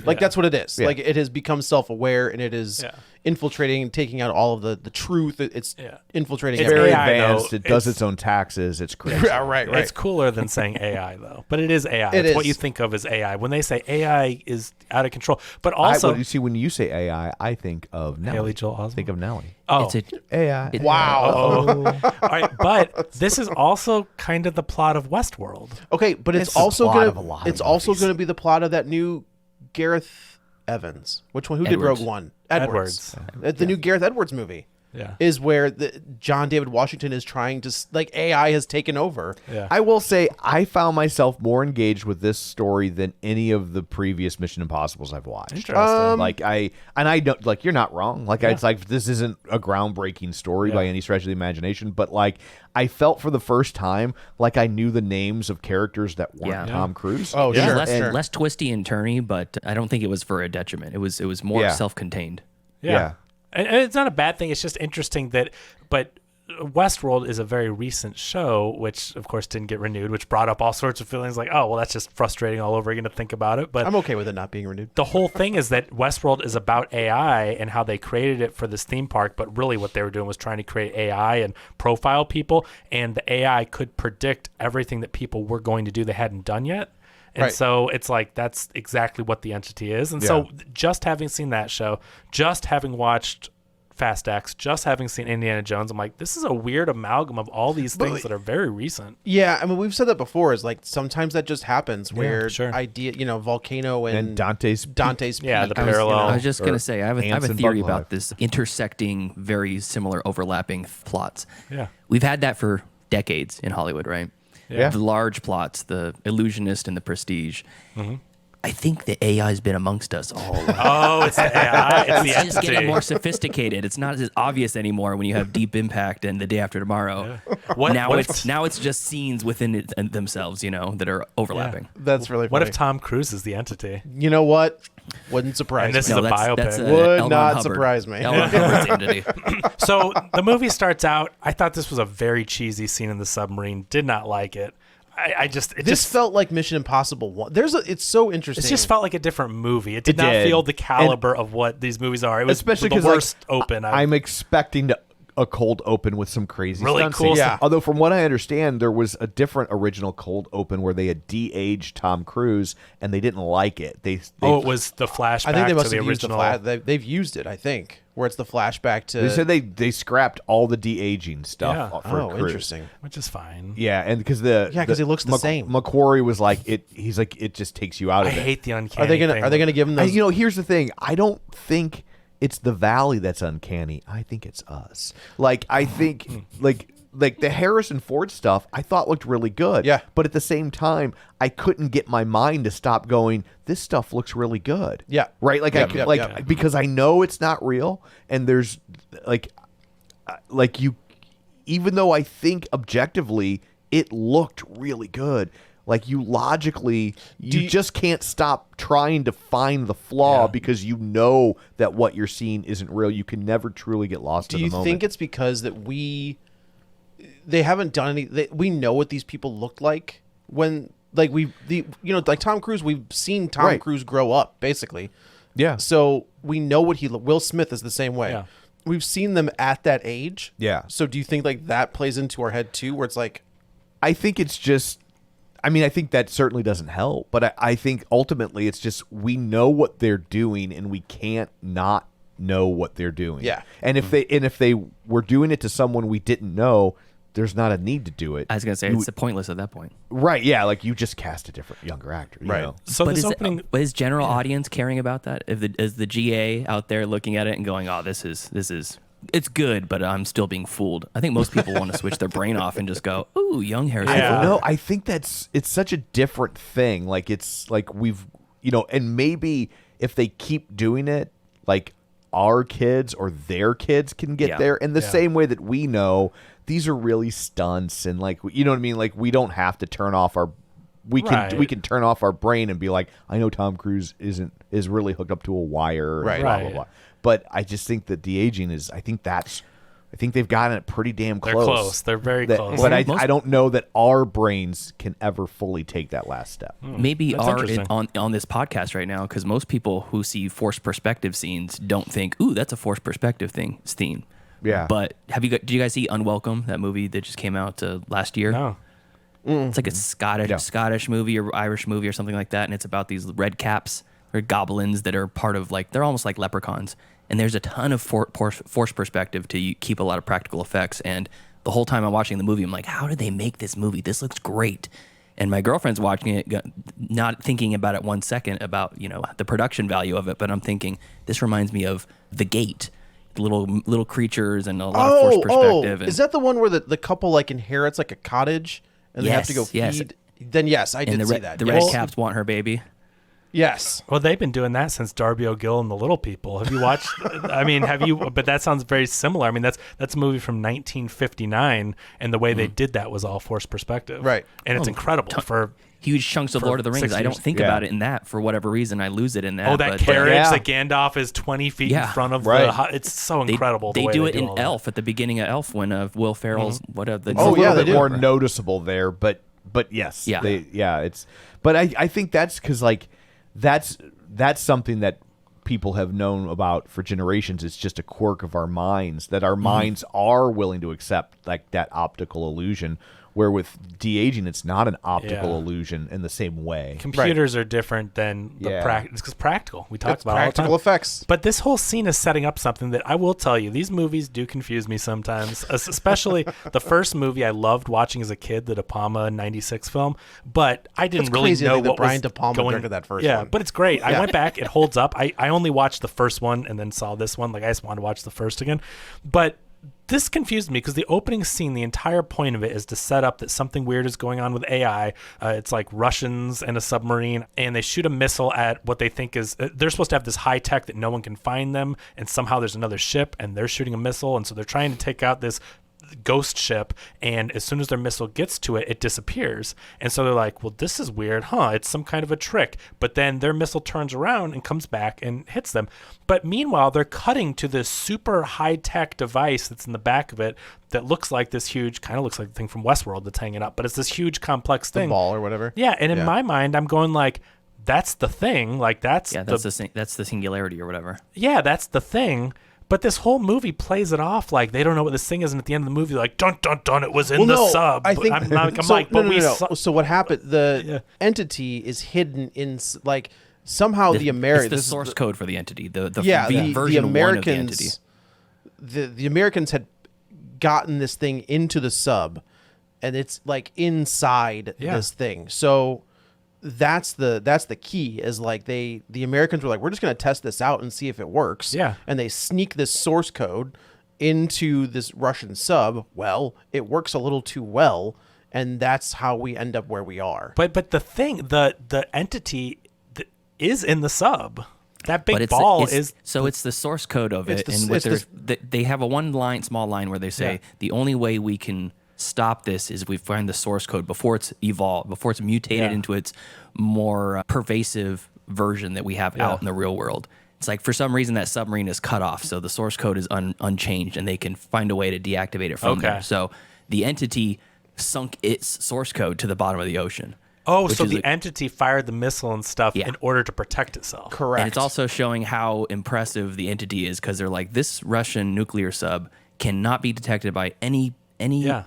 Like, that's what it is. Yeah. Like, it has become self-aware, and it is infiltrating and taking out all of the truth. It's infiltrating It's very AI, advanced. though. It does It's- its own taxes. It's crazy. right. It's cooler than saying AI, though. But it is AI. It It's what is. you think of as AI. When they say AI is out of control. But When also, you say AI, I think of Nelly. Haley Joel Osment. Think of Nelly. oh, It's a AI. Wow. all right, but this is also kind of the plot of Westworld. Okay, but It's it's the also plot gonna of a lot of it's also movies. going to be the plot of that new Gareth Evans. Which one? Who Edwards. did Rogue One? Edwards. The new Gareth Edwards movie. Yeah. Is where John David Washington is trying to AI has taken over. Yeah. I will say I found myself more engaged with this story than any of the previous Mission Impossibles I've watched. Interesting. I don't like, you're not wrong. Like, it's like, this isn't a groundbreaking story by any stretch of the imagination, but like, I felt for the first time like I knew the names of characters that weren't Yeah. Tom Cruise. Oh, It was sure. less twisty and turny, but I don't think it was for a detriment. It was more Yeah. self-contained. Yeah. And it's not a bad thing. It's just interesting but Westworld is a very recent show, which of course didn't get renewed, which brought up all sorts of feelings like, oh, well, that's just frustrating all over again to think about it. But I'm okay with it not being renewed. the whole thing is that Westworld is about AI and how they created it for this theme park, but really what they were doing was trying to create AI and profile people, and the AI could predict everything that people were going to do they hadn't done yet. And so it's like that's exactly what the entity is. And so just having seen that show, just having watched Fast X, just having seen Indiana Jones, I'm like, this is a weird amalgam of all these things that are very recent. Yeah, I mean, we've said that before. Is like sometimes that just happens where Volcano and Dante's Peak. Yeah, the Peak, parallel. I was just going to say, I have a and theory Bug about Life. this intersecting, very similar, overlapping plots. Yeah. We've had that for decades in Hollywood, right? Yeah. The large plots, the Illusionist and the Prestige. I think the AI has been amongst us all along. Oh, it's the AI. It's the It's just getting entity. more sophisticated. It's not as obvious anymore when you have Deep Impact and The Day After Tomorrow. What Now if- it's just scenes within themselves, that are overlapping. That's really funny. What if Tom Cruise is the entity? You know what? Wouldn't surprise And this me. is a biopic. Would L. Ron not Hubbard. surprise me. L. Ron Hubbard's entity. So the movie starts out. I thought this was a very cheesy scene in the submarine. Did not like it. It This just felt like Mission Impossible 1. It's so interesting. It just felt like a different movie. It did not did. feel the caliber of what these movies are. It was especially the because worst open. I'm expecting a cold open with some crazy Really stunt cool scenes. stuff. Yeah. Although from what I understand, there was a different original cold open where they had de-aged Tom Cruise and they didn't like it. They it was the flashback I think they must to the have used original. they've used it, I think, where it's the flashback to. they said they scrapped all the de-aging stuff Yeah. for Cruise. Interesting. which is fine. Yeah, and because because he looks the same. McQuarrie was like it. He's like it just takes you out I of it. hate the uncanny. Are they gonna thing. give him those? Here's the thing. I don't think it's the Valley that's uncanny. I think it's us. Like I think like the Harrison Ford stuff I thought looked really good. Yeah. But at the same time, I couldn't get my mind to stop going, this stuff looks really good. Yeah. Right? Like Yep. because I know it's not real and there's like you even though I think objectively it looked really good. Like you logically, you just can't stop trying to find the flaw because you know that what you're seeing isn't real. You can never truly get lost Do in the you moment. think it's because that they haven't done any? We know what these people look like when like like Tom Cruise. We've seen Tom Right. Cruise grow up basically. Yeah. So we know what Will Smith is the same way. Yeah. We've seen them at that age. Yeah. So do you think like that plays into our head too, where it's like, I think it's just, I mean, I think that certainly doesn't help, but I think ultimately it's just we know what they're doing and we can't not know what they're doing. Yeah. And if they were doing it to someone we didn't know, there's not a need to do it. I was going to say, it's pointless at that point. Right. Yeah. Like you just cast a different younger actor. You know? So but this is, opening. but is general audience caring about that? Is the GA out there looking at it and going, "Oh, this is it's good, but I'm still being fooled." I think most people want to switch their brain off and just go, "Ooh, young Harrison Yeah. Ford." No, I think it's such a different thing. Like it's like we've and maybe if they keep doing it, like our kids or their kids can get there in the same way that we know these are really stunts and like you know what I mean. Like we don't have to turn off our. We can turn off our brain and be like, I know Tom Cruise is really hooked up to a wire, and Right. blah Right. blah blah. But I just think that de-aging is. I think they've gotten it pretty damn They're close. close. They're very close. But I don't know that our brains can ever fully take that last step. Maybe That's are interesting. on this podcast right now, because most people who see forced perspective scenes don't think, "Ooh, that's a forced perspective scene." Yeah. But did you guys see Unwelcome, that movie that just came out last year? No. It's like a Scottish movie or Irish movie or something like that, and it's about these red caps or goblins that are part of they're almost like leprechauns, and there's a ton of forced perspective to keep a lot of practical effects. And the whole time I'm watching the movie, I'm like, how did they make this movie? This looks great. And my girlfriend's watching it, not thinking about it 1 second about the production value of it, but I'm thinking this reminds me of The Gate. Little creatures and a lot of forced perspective. And is that the one where the couple like inherits like a cottage and they have to go feed? Yes. Then yes, I did see that. The Yes. red caps want her baby. Yes. Well, they've been doing that since Darby O'Gill and the Little People. Have you watched? I mean, have you? But that sounds very similar. I mean, that's a movie from 1959, and the way they did that was all forced perspective. Right. And it's incredible for Huge chunks of For Lord of the Rings. 6 I don't years. think Yeah. about it in that for whatever reason. I lose it in that. that but- carriage Yeah. that Gandalf is 20 feet in Yeah. front of Right. the. It's so incredible. They the way do they it in all that. Elf at the beginning of Elf when Will Ferrell's whatever. It's Oh, a little yeah, they bit do. more noticeable there, but yes, Yeah. it's. But I think that's because like that's something that people have known about for generations. It's just a quirk of our minds that our minds are willing to accept like that optical illusion. Where with de-aging, it's not an optical Yeah. illusion in the same way. Computers are different than the it's because practical. We talked It's about it all the practical time. effects. But this whole scene is setting up something that I will tell you. These movies do confuse me sometimes, especially the first movie I loved watching as a kid, the De Palma '96 film. But I didn't That's really crazy to know think that what Brian was De Palma going. directed that first yeah, one. but it's great. I Yeah. went back; it holds up. I only watched the first one and then saw this one. Like I just wanted to watch the first again, but. This confused me because the opening scene, the entire point of it is to set up that something weird is going on with AI. It's like Russians and a submarine, and they shoot a missile at what they think is they're supposed to have this high tech that no one can find them, and somehow there's another ship, and they're shooting a missile, and so they're trying to take out this ghost ship, and as soon as their missile gets to it, it disappears. And so they're like, well, this is weird, it's some kind of a trick. But then their missile turns around and comes back and hits them. But meanwhile, they're cutting to this super high-tech device that's in the back of it that looks like this huge, kind of looks like the thing from Westworld that's hanging up, but it's this huge complex The thing. ball or whatever. Yeah, and in my mind, I'm going like, that's the thing. Like that's that's the singularity or whatever. yeah, that's the thing. But this whole movie plays it off like they don't know what this thing is, and at the end of the movie, like dun dun dun, it was in the sub. I think I'm like, but we saw. So what happened? The entity is hidden in like somehow the Americans. It's the source code for the entity. The the version one of the entity. Americans. The Americans had gotten this thing into the sub, and it's like inside this thing. So that's the key is like the Americans were like, we're just going to test this out and see if it works. Yeah. And they sneak this source code into this Russian sub. Well, it works a little too well, and that's how we end up where we are. But the thing, the entity is in the sub. That big But ball is so it's the source code of it, the- and it's they have a small line where they say the only way we can stop this is we find the source code before it's evolved, before it's mutated into its more pervasive version that we have out in the real world. It's like for some reason that submarine is cut off, so the source code is unchanged, and they can find a way to deactivate it from there. So the entity sunk its source code to the bottom of the ocean. Oh, so the entity fired the missile and stuff in order to protect itself. Correct. And it's also showing how impressive the entity is, because they're like, this Russian nuclear sub cannot be detected by any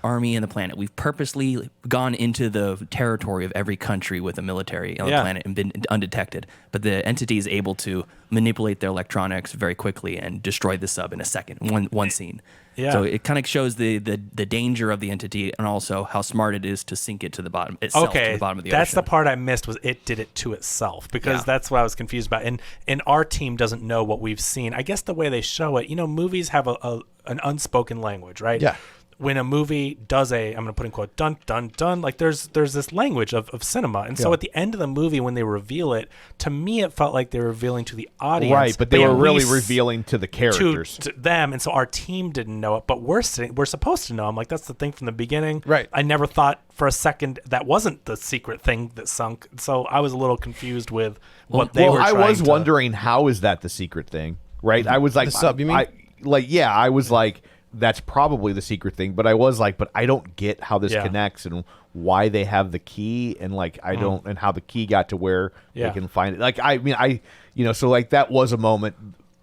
army in the planet. We've purposely gone into the territory of every country with a military on the planet and been undetected. But the entity is able to manipulate their electronics very quickly and destroy the sub in a second, one scene. Yeah. So it kind of shows the danger of the entity, and also how smart it is to sink it to the bottom itself, to the bottom of the that's ocean. the part I missed, was it did it to itself, because that's what I was confused about. And our team doesn't know what we've seen. I guess the way they show it, movies have an unspoken language, right? Yeah. When a movie does I'm going to put in quote, dun, dun, dun, like there's this language of cinema. And so at the end of the movie, when they reveal it, to me, it felt like they were revealing to the audience. Right, but they were at really least revealing to the characters. to them. And so our team didn't know it, but we're supposed to know. I'm like, that's the thing from the beginning. Right. I never thought for a second that wasn't the secret thing that sunk. So I was a little confused with what they were I trying was to... wondering, how is that the secret thing? Right? I was like, The sub, you mean? I was like, that's probably the secret thing, but I was like, but I don't get how this connects and why they have the key, and like I don't, and how the key got to where they can find it. Like so like that was a moment.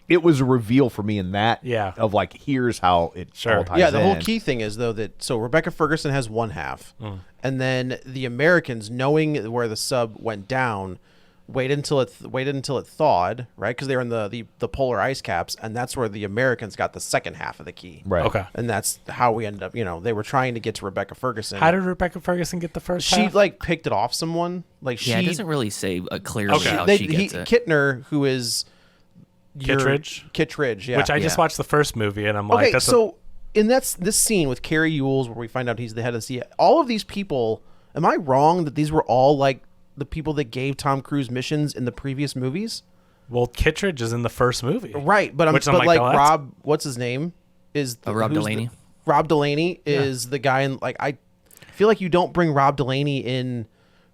It was a reveal for me in that of like, here's how it all ties Yeah, the whole in. key thing is though that so Rebecca Ferguson has one half, and then the Americans, knowing where the sub went down, waited until it thawed, right? Because they were in the polar ice caps, and that's where the Americans got the second half of the key. Right. Okay. And that's how we ended up. They were trying to get to Rebecca Ferguson. How did Rebecca Ferguson get the first she half? like picked it off someone? Like she it doesn't really say clearly how she gets it. Kittner, who is Kittredge, yeah. Which I just watched the first movie, and I'm like, Okay, that's so in this scene with Carrie Ewells, where we find out he's the head of the CIA, all of these people, am I wrong that these were all like the people that gave Tom Cruise missions in the previous movies? well, Kittredge is in the first movie. Right, but Which I'm but like oh, that's- Rob, what's his name? Is Rob who's Delaney. Rob Delaney is the guy, and like I feel like you don't bring Rob Delaney in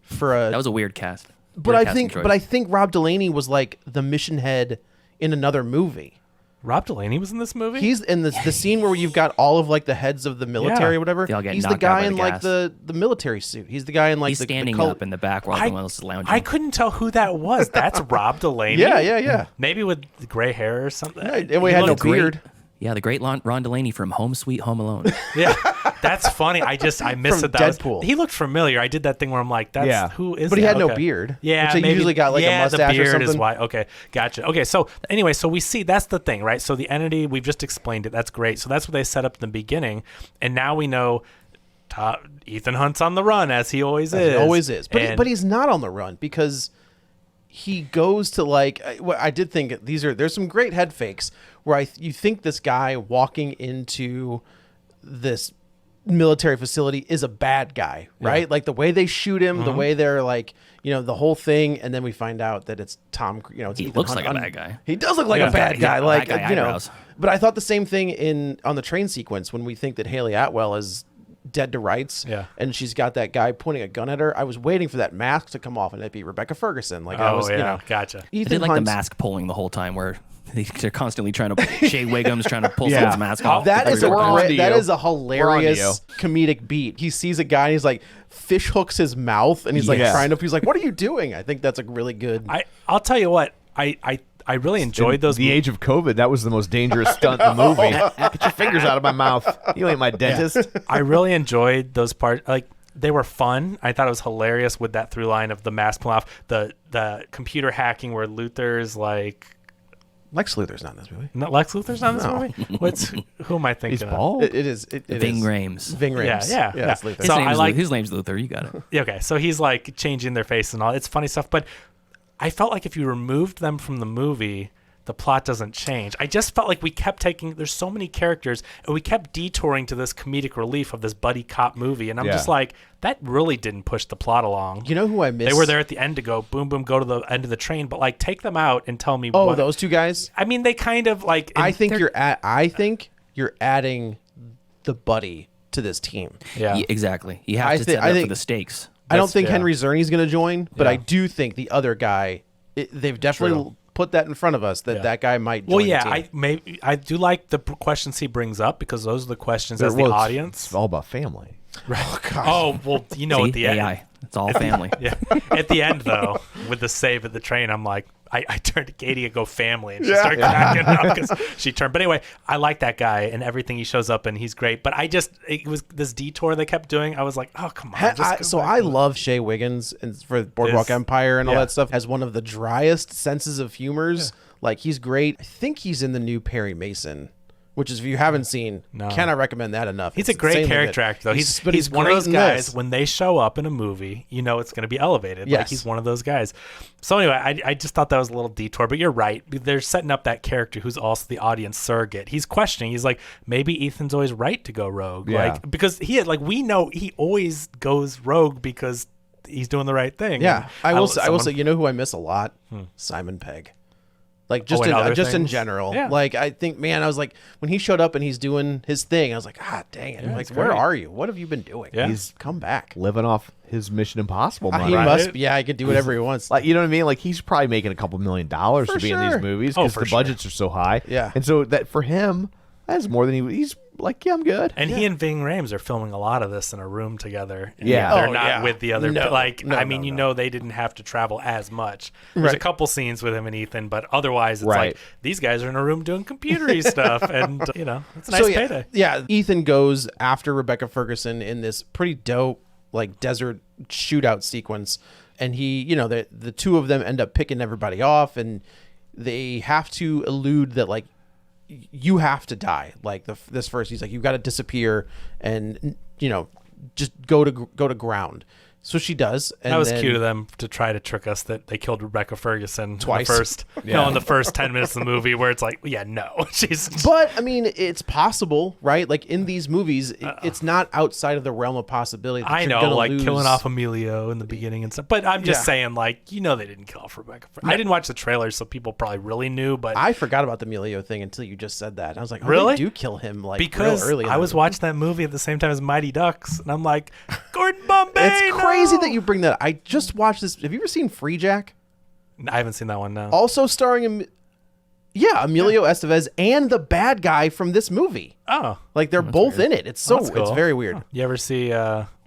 for a. That was a weird cast. but Weird I casting think, choice. but I think Rob Delaney was like the mission head in another movie. Rob Delaney was in this movie? He's in the scene where you've got all of like the heads of the military Yeah. or whatever. They all get He's the knocked out guy by in the like gas. the military suit. He's the guy in like He's the standing color. up in the back while everyone else is lounging. I couldn't tell who that was. That's Rob Delaney? Yeah. Maybe with gray hair or something. And we had no Great- beard. Yeah, the great Ron Delaney from Home Sweet Home Alone. Yeah. That's funny. I missed From it. That Deadpool. He looked familiar. I did that thing where I'm like, who is But he that? had no Okay. beard. Yeah, which they maybe, usually got like a mustache the beard or something. is why. Okay, gotcha. Okay, so anyway, so we see that's the thing, right? So the entity, we've just explained it. That's great. So that's what they set up in the beginning, and now we know Ethan Hunt's on the run as he always is. He always is. And- But he's not on the run because he goes to like I did think there's some great head fakes where you think this guy walking into this military facility is a bad guy, right? Like the way they shoot him, the way they're like, the whole thing, and then we find out that it's Tom. It's He Ethan looks Hunt like a bad guy. He does look like a bad Yeah, guy, like bad guy eyebrows. But I thought the same thing on the train sequence when we think that Hayley Atwell is dead to rights, and she's got that guy pointing a gun at her. I was waiting for that mask to come off and it'd be Rebecca Ferguson. Like I was, gotcha. I Ethan did like the Hunt's- mask pulling the whole time where they're constantly trying to Shea Wiggum's trying to pull someone's mask off. That is We're on to that you. is a hilarious comedic beat. He sees a guy and he's like fish hooks his mouth and he's like Yes. trying to. He's like, "What are you doing?" I think that's a really good. I'll tell you what. I really enjoyed those. The age of COVID, that was the most dangerous stunt in the movie. Get your fingers out of my mouth. You ain't my dentist. I really enjoyed those parts. Like they were fun. I thought it was hilarious with that through line of the mask pull off, the computer hacking where Luther's like. Lex Luthor's not in this movie. Not Lex Luthor's not in this movie. Who am I thinking? He's of? bald. It is. It Ving is. Rhames. Ving Rhames. Yeah. That's Luthor. So I like His name's Luthor. You got it. Yeah, okay, so he's like changing their face and all. It's funny stuff, but I felt like if you removed them from the movie, the plot doesn't change. I just felt like we kept there's so many characters, and we kept detouring to this comedic relief of this buddy cop movie, and I'm just like, that really didn't push the plot along. You know who I miss? They were there at the end to go, boom, boom, go to the end of the train, but like take them out and tell me Oh, what. those two guys. I mean, they kind of like. I think you're adding the buddy to this team. Yeah. Exactly. You have I to thi- set it I up think- for the stakes. I don't think yeah. Henry Czerny's going to join, but Yeah. I do think the other guy. They've definitely True. put that in front of us that that guy might join Well, yeah, the team. I do like the questions he brings up because those are the questions as the Well, audience. It's all about family. Oh, well, See, at the end. AI. It's all family. Yeah. At the end, though, with the save at the train, I'm like, I turned to Katie and go family, and she started cracking up because she turned. But anyway, I like that guy and everything he shows up and he's great. But it was this detour they kept doing. I was like, oh, come on. just go back I to the- love Shea Wiggins and for Boardwalk Empire and all yeah. that stuff. Has one of the driest senses of humors. Like he's great. I think he's in the new Perry Mason, which is if you haven't seen, cannot recommend that enough. He's It's a great insanely character good. actor, though. He's one of great those in guys, this. when they show up in a movie, it's going to be elevated. Like, Yes. he's one of those guys. So anyway, I just thought that was a little detour. But you're right. They're setting up that character who's also the audience surrogate. He's questioning. He's like, maybe Ethan's always right to go rogue. Yeah. Like, because we know he always goes rogue because he's doing the right thing. Yeah, And I will say, you know who I miss a lot? Simon Pegg. Like just and other in things? general. Yeah. Like I think, man, I was like when he showed up and he's doing his thing, I was like, dang it! Like, where great. are you? What have you been doing? Yeah. He's come back. Living off his Mission Impossible money. He Right. must. Yeah, he could do whatever he wants. Like, you know what I mean? Like, he's probably making a couple $1 million to For be in sure. these movies Oh, because for the sure. budgets are so high. Yeah. And so that for him, that's more than he's like, yeah, I'm good. And he and Ving Rhames are filming a lot of this in a room together. And Yeah. They're Oh, not yeah. with the other. No. No, I mean, no. they didn't have to travel as much. There's a Right. couple scenes with him and Ethan, but otherwise, it's Right. like these guys are in a room doing computery stuff. And, it's a nice So yeah, payday. yeah, Ethan goes after Rebecca Ferguson in this pretty dope like desert shootout sequence, and he, the two of them end up picking everybody off, and they have to elude that like you have to die. Like this first, he's like, you've got to disappear, and just go to ground. So she does. And That was then, cute of them to try to trick us that they killed Rebecca Ferguson Twice. In the first, in the first 10 minutes of the movie, where it's like, yeah, no, she's. But I mean, it's possible, right? Like in these movies, it's not outside of the realm of possibility. That I you're know, gonna like lose. killing off Emilio in the beginning and stuff. But I'm just Yeah. saying, like, they didn't kill off Rebecca. I didn't watch the trailer, so people probably really knew. But I forgot about the Emilio thing until you just said that. I was like, oh, Really? they do kill him like because real early. in I the was movie. watching that movie at the same time as Mighty Ducks, and I'm like, Gordon Bombay. It's crazy no! that you bring that up. I just watched this. Have you ever seen Free Jack? I haven't seen that one now. Also starring Emilio Estevez and the bad guy from this movie. Oh, Like they're both in it. It's so that's it's cool. very weird. You ever see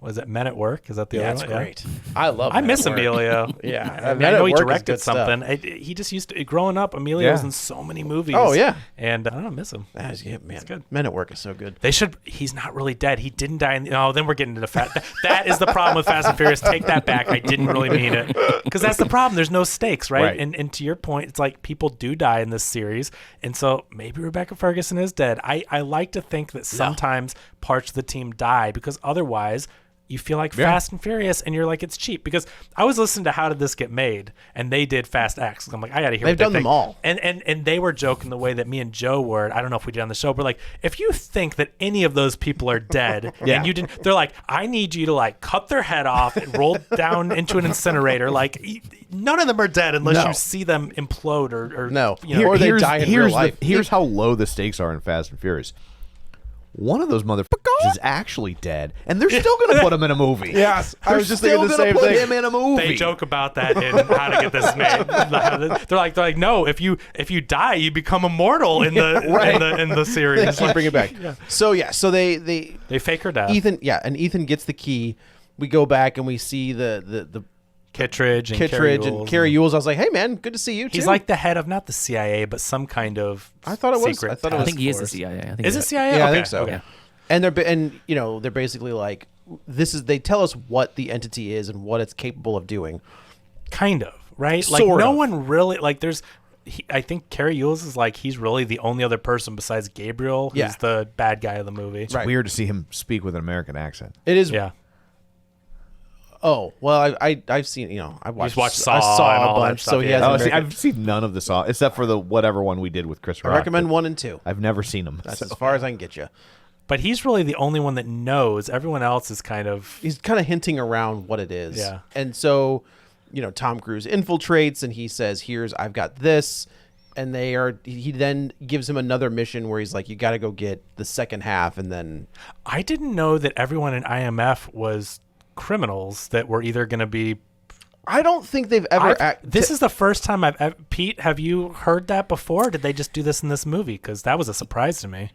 Was it Men at Work? Is that the Yeah, other that's one? great. I love. I Men miss at Work. Emilio. Yeah, I Men at know he Work is directed good stuff. something. He just used to, growing up, Emilio was in so many movies. Oh, yeah. And I don't miss him. That is, yeah, man. good. Men at Work is so good. They should. He's not really dead. He didn't die. Then we're getting into that is the problem with Fast and Furious. Take that back. I didn't really mean it, because that's the problem. There's no stakes, right? And to your point, it's like people do die in this series, and so maybe Rebecca Ferguson is dead. I like to think that sometimes parts of the team die, because otherwise you feel like Fast and Furious, and you're like, it's cheap. Because I was listening to How Did This Get Made, and they did Fast X. I'm like, I got to hear. They've done them all, and they were joking the way that me and Joe were. I don't know if we did on the show, but like, if you think that any of those people are dead, and you didn't, they're like, I need you to like cut their head off and roll down into an incinerator. Like, none of them are dead unless you see them implode or No. you know, Or they die in real life. Here's how low the stakes are in Fast and Furious. One of those motherfuckers is actually dead, and they're still going to put him in a movie. Yes, I They're was just still thinking the gonna same put thing. him in a movie. They joke about that in How to Get This Made. They're like, no, if you die, you become immortal in the in the series. Keep bringing it back. So they They fake her death. Ethan gets the key. We go back and we see the Kittredge and Carrie Ewells. I was like, hey man, good to see you too. He's like the head of not the CIA, but some kind of I thought it was. secret I thought it I was. think he is the force. CIA. I think Is it he's- CIA? Yeah, I Okay, think so. okay. And they're basically like, they tell us what the entity is and what it's capable of doing. Kind of, right? Like Sort no of. one really like. I think Carrie Ewells is like, he's really the only other person besides Gabriel who's the bad guy of the movie. It's weird to see him speak with an American accent. It is. Yeah. Oh well, I've seen I watched Saw I and saw all a that bunch, stuff, so he yeah. has. Oh, American, I've seen none of the Saw except for the whatever one we did with Chris I Rock. recommend but 1 and 2. I've never seen them. That's so. as far as I can get you. But he's really the only one that knows. Everyone else is kind of. He's kind of hinting around what it is. Yeah. And so, Tom Cruise infiltrates and he says, I've got this. And he then gives him another mission where he's like, you got to go get the second half. And then. I didn't know that everyone in IMF was criminals that were either going to be. I don't think they've ever. This is the first time Pete, have you heard that before? Or did they just do this in this movie? Because that was a surprise to me.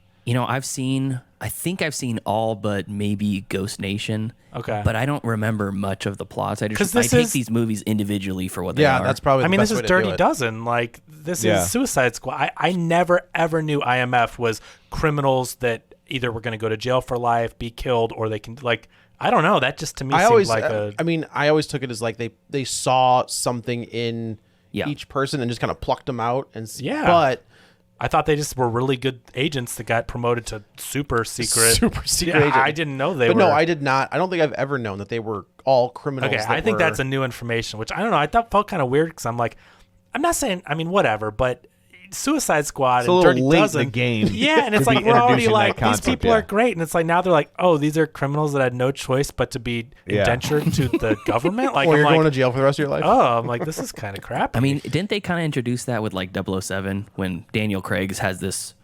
I think I've seen all but maybe Ghost Nation. Okay. But I don't remember much of the plots. I take these movies individually for what they are. Yeah, that's probably. The this best is way to Dirty do it. Dozen. Like, this is Suicide Squad. I never ever knew IMF was criminals that either were going to go to jail for life, be killed, or they can I don't know. That just to me seemed like a. I always took it as like they saw something in each person and just kind of plucked them out but. I thought they just were really good agents that got promoted to super secret agent. I didn't know they But were. no, I did not. I don't think I've ever known that they were all criminals. Okay, I think that's a new information, which I don't know. I felt kind of weird because I'm like, I'm not saying. Whatever, but Suicide Squad and Dirty Dozen, the game. Yeah, and it's to like be we're already introducing like that concept, these people are great, and it's like now they're like, oh, these are criminals that had no choice but to be indentured to the government. Like, or I'm you're like, going to jail for the rest of your life. oh, I'm like, this is kind of crap. Didn't they kind of introduce that with like 007 when Daniel Craig has this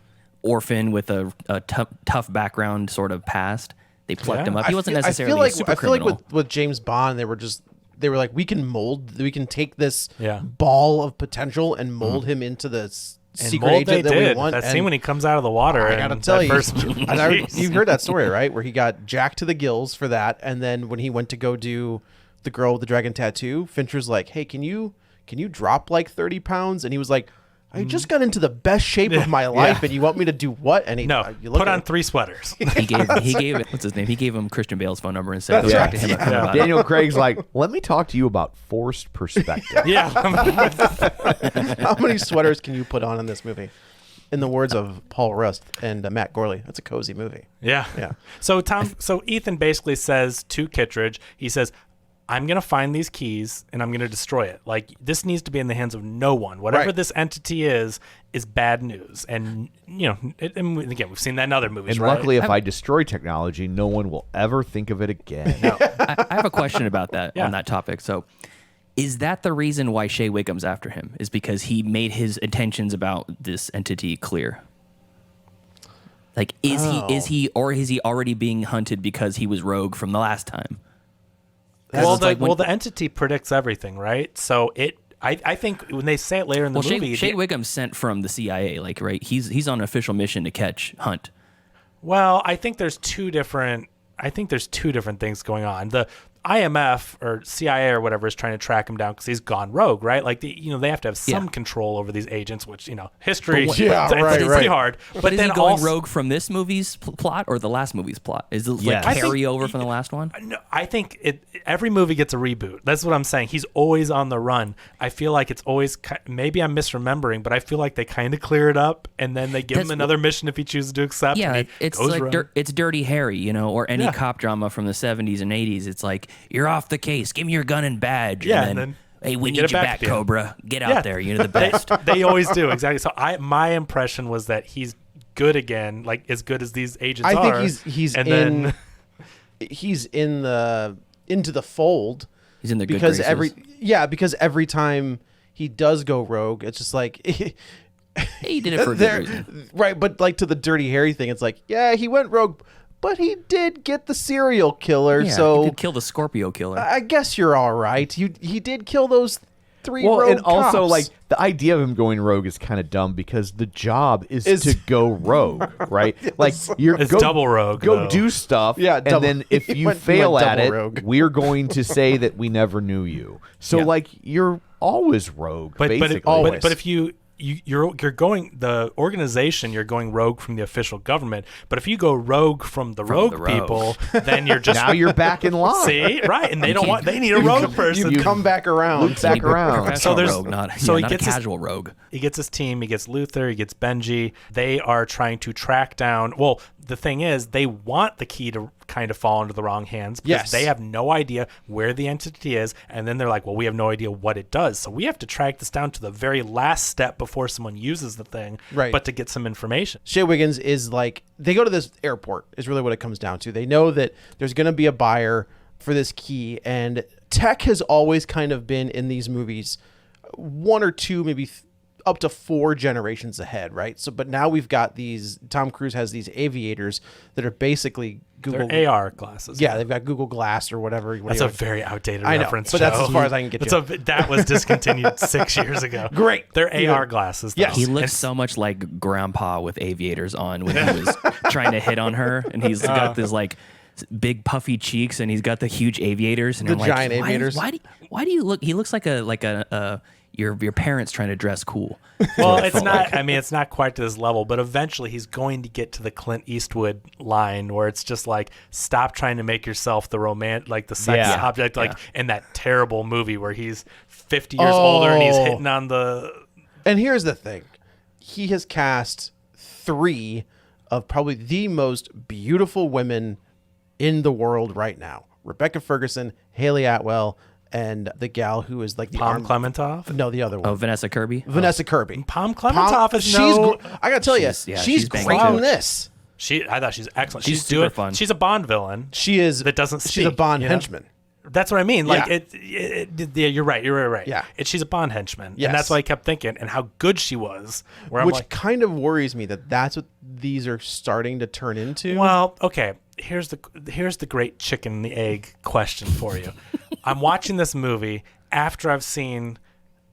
orphan with a tough background sort of past? They plucked him up. He wasn't necessarily a super criminal. Like with James Bond, they were like, we can take this Yeah. ball of potential and mold him into the And secret mold agent they that we did. want. That And scene when he comes out of the water. I gotta in tell that you, first movie. you've heard that story, right? Where he got jacked to the gills for that, and then when he went to go do the girl with the dragon tattoo, Fincher's like, "Hey, can you drop like 30 pounds?" And he was like, "I just got into the best shape of my life, and you want me to do what?" And he you look put at on him. 3 sweaters. he gave what's his name? He gave him Christian Bale's phone number and said, "Go That's talk to him." Yeah. about it. Daniel Craig's like, let me talk to you about forced perspective. Yeah. How many sweaters can you put on in this movie? In the words of Paul Rust and Matt Gorley, that's a cozy movie. Yeah. Yeah. So Ethan basically says to Kittredge, he says, I'm going to find these keys and I'm going to destroy it. Like, this needs to be in the hands of no one. Whatever Right. this entity is bad news. And, and again, we've seen that in other movies, And right? luckily, if I destroy technology, no one will ever think of it again. I have a question about that Yeah. on that topic. So, is that the reason why Shea Wiggum's after him? Is because he made his intentions about this entity clear? Like, is he already being hunted because he was rogue from the last time? Well, It's like when- the entity predicts everything, right? So I think when they say it later in the movie, Shea Wiggum's sent from the CIA, right? He's on an official mission to catch Hunt. well, I think there's two different I think there's two different things going on. The IMF or CIA or whatever is trying to track him down because he's gone rogue, right? Like, they have to have some control over these agents, which, history, it's pretty hard. But is he going rogue from this movie's plot or the last movie's plot? Is it carryover from the last one? No, I think every movie gets a reboot. That's what I'm saying. He's always on the run. I feel like it's always, maybe I'm misremembering, but I feel like they kind of clear it up and then they give him another mission if he chooses to accept. Yeah, it's like it's Dirty Harry, or any cop drama from the 70s and 80s. It's like, you're off the case. Give me your gun and badge. Yeah, and then hey, we need you back, Cobra. Get out there. You're the best. They always do, exactly. So my impression was that he's good again, like as good as these agents are. I think he's into the fold. He's in the good because graces. because every time he does go rogue, it's just like he did it for a good reason. Right, but like to the Dirty Harry thing, it's like, he went rogue, but he did get the serial killer, so he did kill the Scorpio killer. I guess you're all right. He did kill those 3 rogue and also cops. like the idea of him going rogue is kind of dumb because the job is to go rogue, right? Like it's double rogue. Go do stuff, and then if you fail at it, we're going to say that we never knew you. So like you're always rogue, basically. But if you're going the organization, you're going rogue from the official government. But if you go rogue from the rogue people, then you're just now you're back in line. See, right? And they need a rogue person. You come back around. So there's rogue, not a casual rogue. He gets his team. He gets Luther. He gets Benji. They are trying to track down. Well, the thing is, they want the key to kind of fall into the wrong hands because they have no idea where the entity is, and then they're like, well, we have no idea what it does, so we have to track this down to the very last step before someone uses the thing, but to get some information. Shea Wiggins is like, they go to this airport is really what it comes down to. They know that there's going to be a buyer for this key, and tech has always kind of been in these movies 1 or 2, maybe up to 4 generations ahead, right? So, but now we've got these. Tom Cruise has these aviators that are basically Google. They're AR glasses. Yeah, they've got Google Glass or whatever. That's a very outdated reference. But that's as far as I can get you. That was discontinued 6 years ago. Great. They're AR glasses. Yes. He looks so much like Grandpa with aviators on when he was trying to hit on her, and he's got this like big puffy cheeks, and he's got the huge aviators, and the I'm like, giant aviators. Why do you look? He looks like a your parents trying to dress cool. Well, it's not. I mean, it's not quite to this level, but eventually he's going to get to the Clint Eastwood line where it's just like, stop trying to make yourself the sex object, in that terrible movie where he's 50 years older and he's hitting on the. And here's the thing, he has cast 3 of probably the most beautiful women in the world right now: Rebecca Ferguson, Hayley Atwell, and the gal who is like the Klementieff? No, the other one. Oh, Vanessa Kirby. Vanessa Kirby. Klementieff is I gotta tell you, she's great in this. I thought she's excellent. She's super fun. She's a Bond villain. She is. That doesn't speak. She's a Bond henchman. That's what I mean. Like you're right. Yeah. She's a Bond henchman, yes. And that's what I kept thinking, and how good she was. Which kind of worries me that that's what these are starting to turn into. Well, okay. Here's the great chicken and the egg question for you. I'm watching this movie after I've seen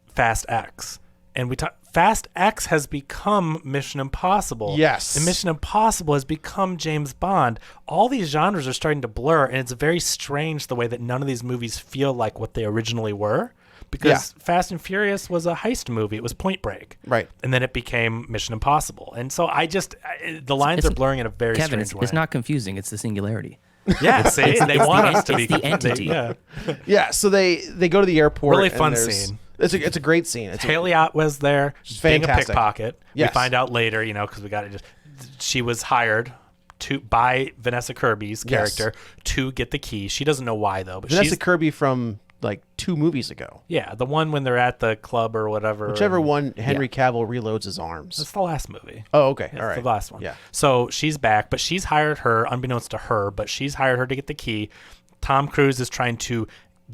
Fast X, and Fast X has become Mission Impossible. Yes. And Mission Impossible has become James Bond. All these genres are starting to blur, and it's very strange the way that none of these movies feel like what they originally were. Because Fast and Furious was a heist movie. It was Point Break. Right. And then it became Mission Impossible. And so the lines are blurring in a very strange way. It's not confusing. It's the singularity. Yeah, see? They want us to be the entity. Yeah, so they go to the airport. Really fun scene. It's a great scene. Haley Atwell's there. She's being a pickpocket. Yes. We find out later, because we got to she was hired by Vanessa Kirby's character to get the key. She doesn't know why, though. But Vanessa Kirby from like 2 movies ago. Yeah, the one when they're at the club or whatever. Whichever one, Henry Cavill reloads his arms. It's the last movie. Oh, okay. It's all right. the last one. Yeah. So she's back, but she's hired her, unbeknownst to her, but she's hired her to get the key. Tom Cruise is trying to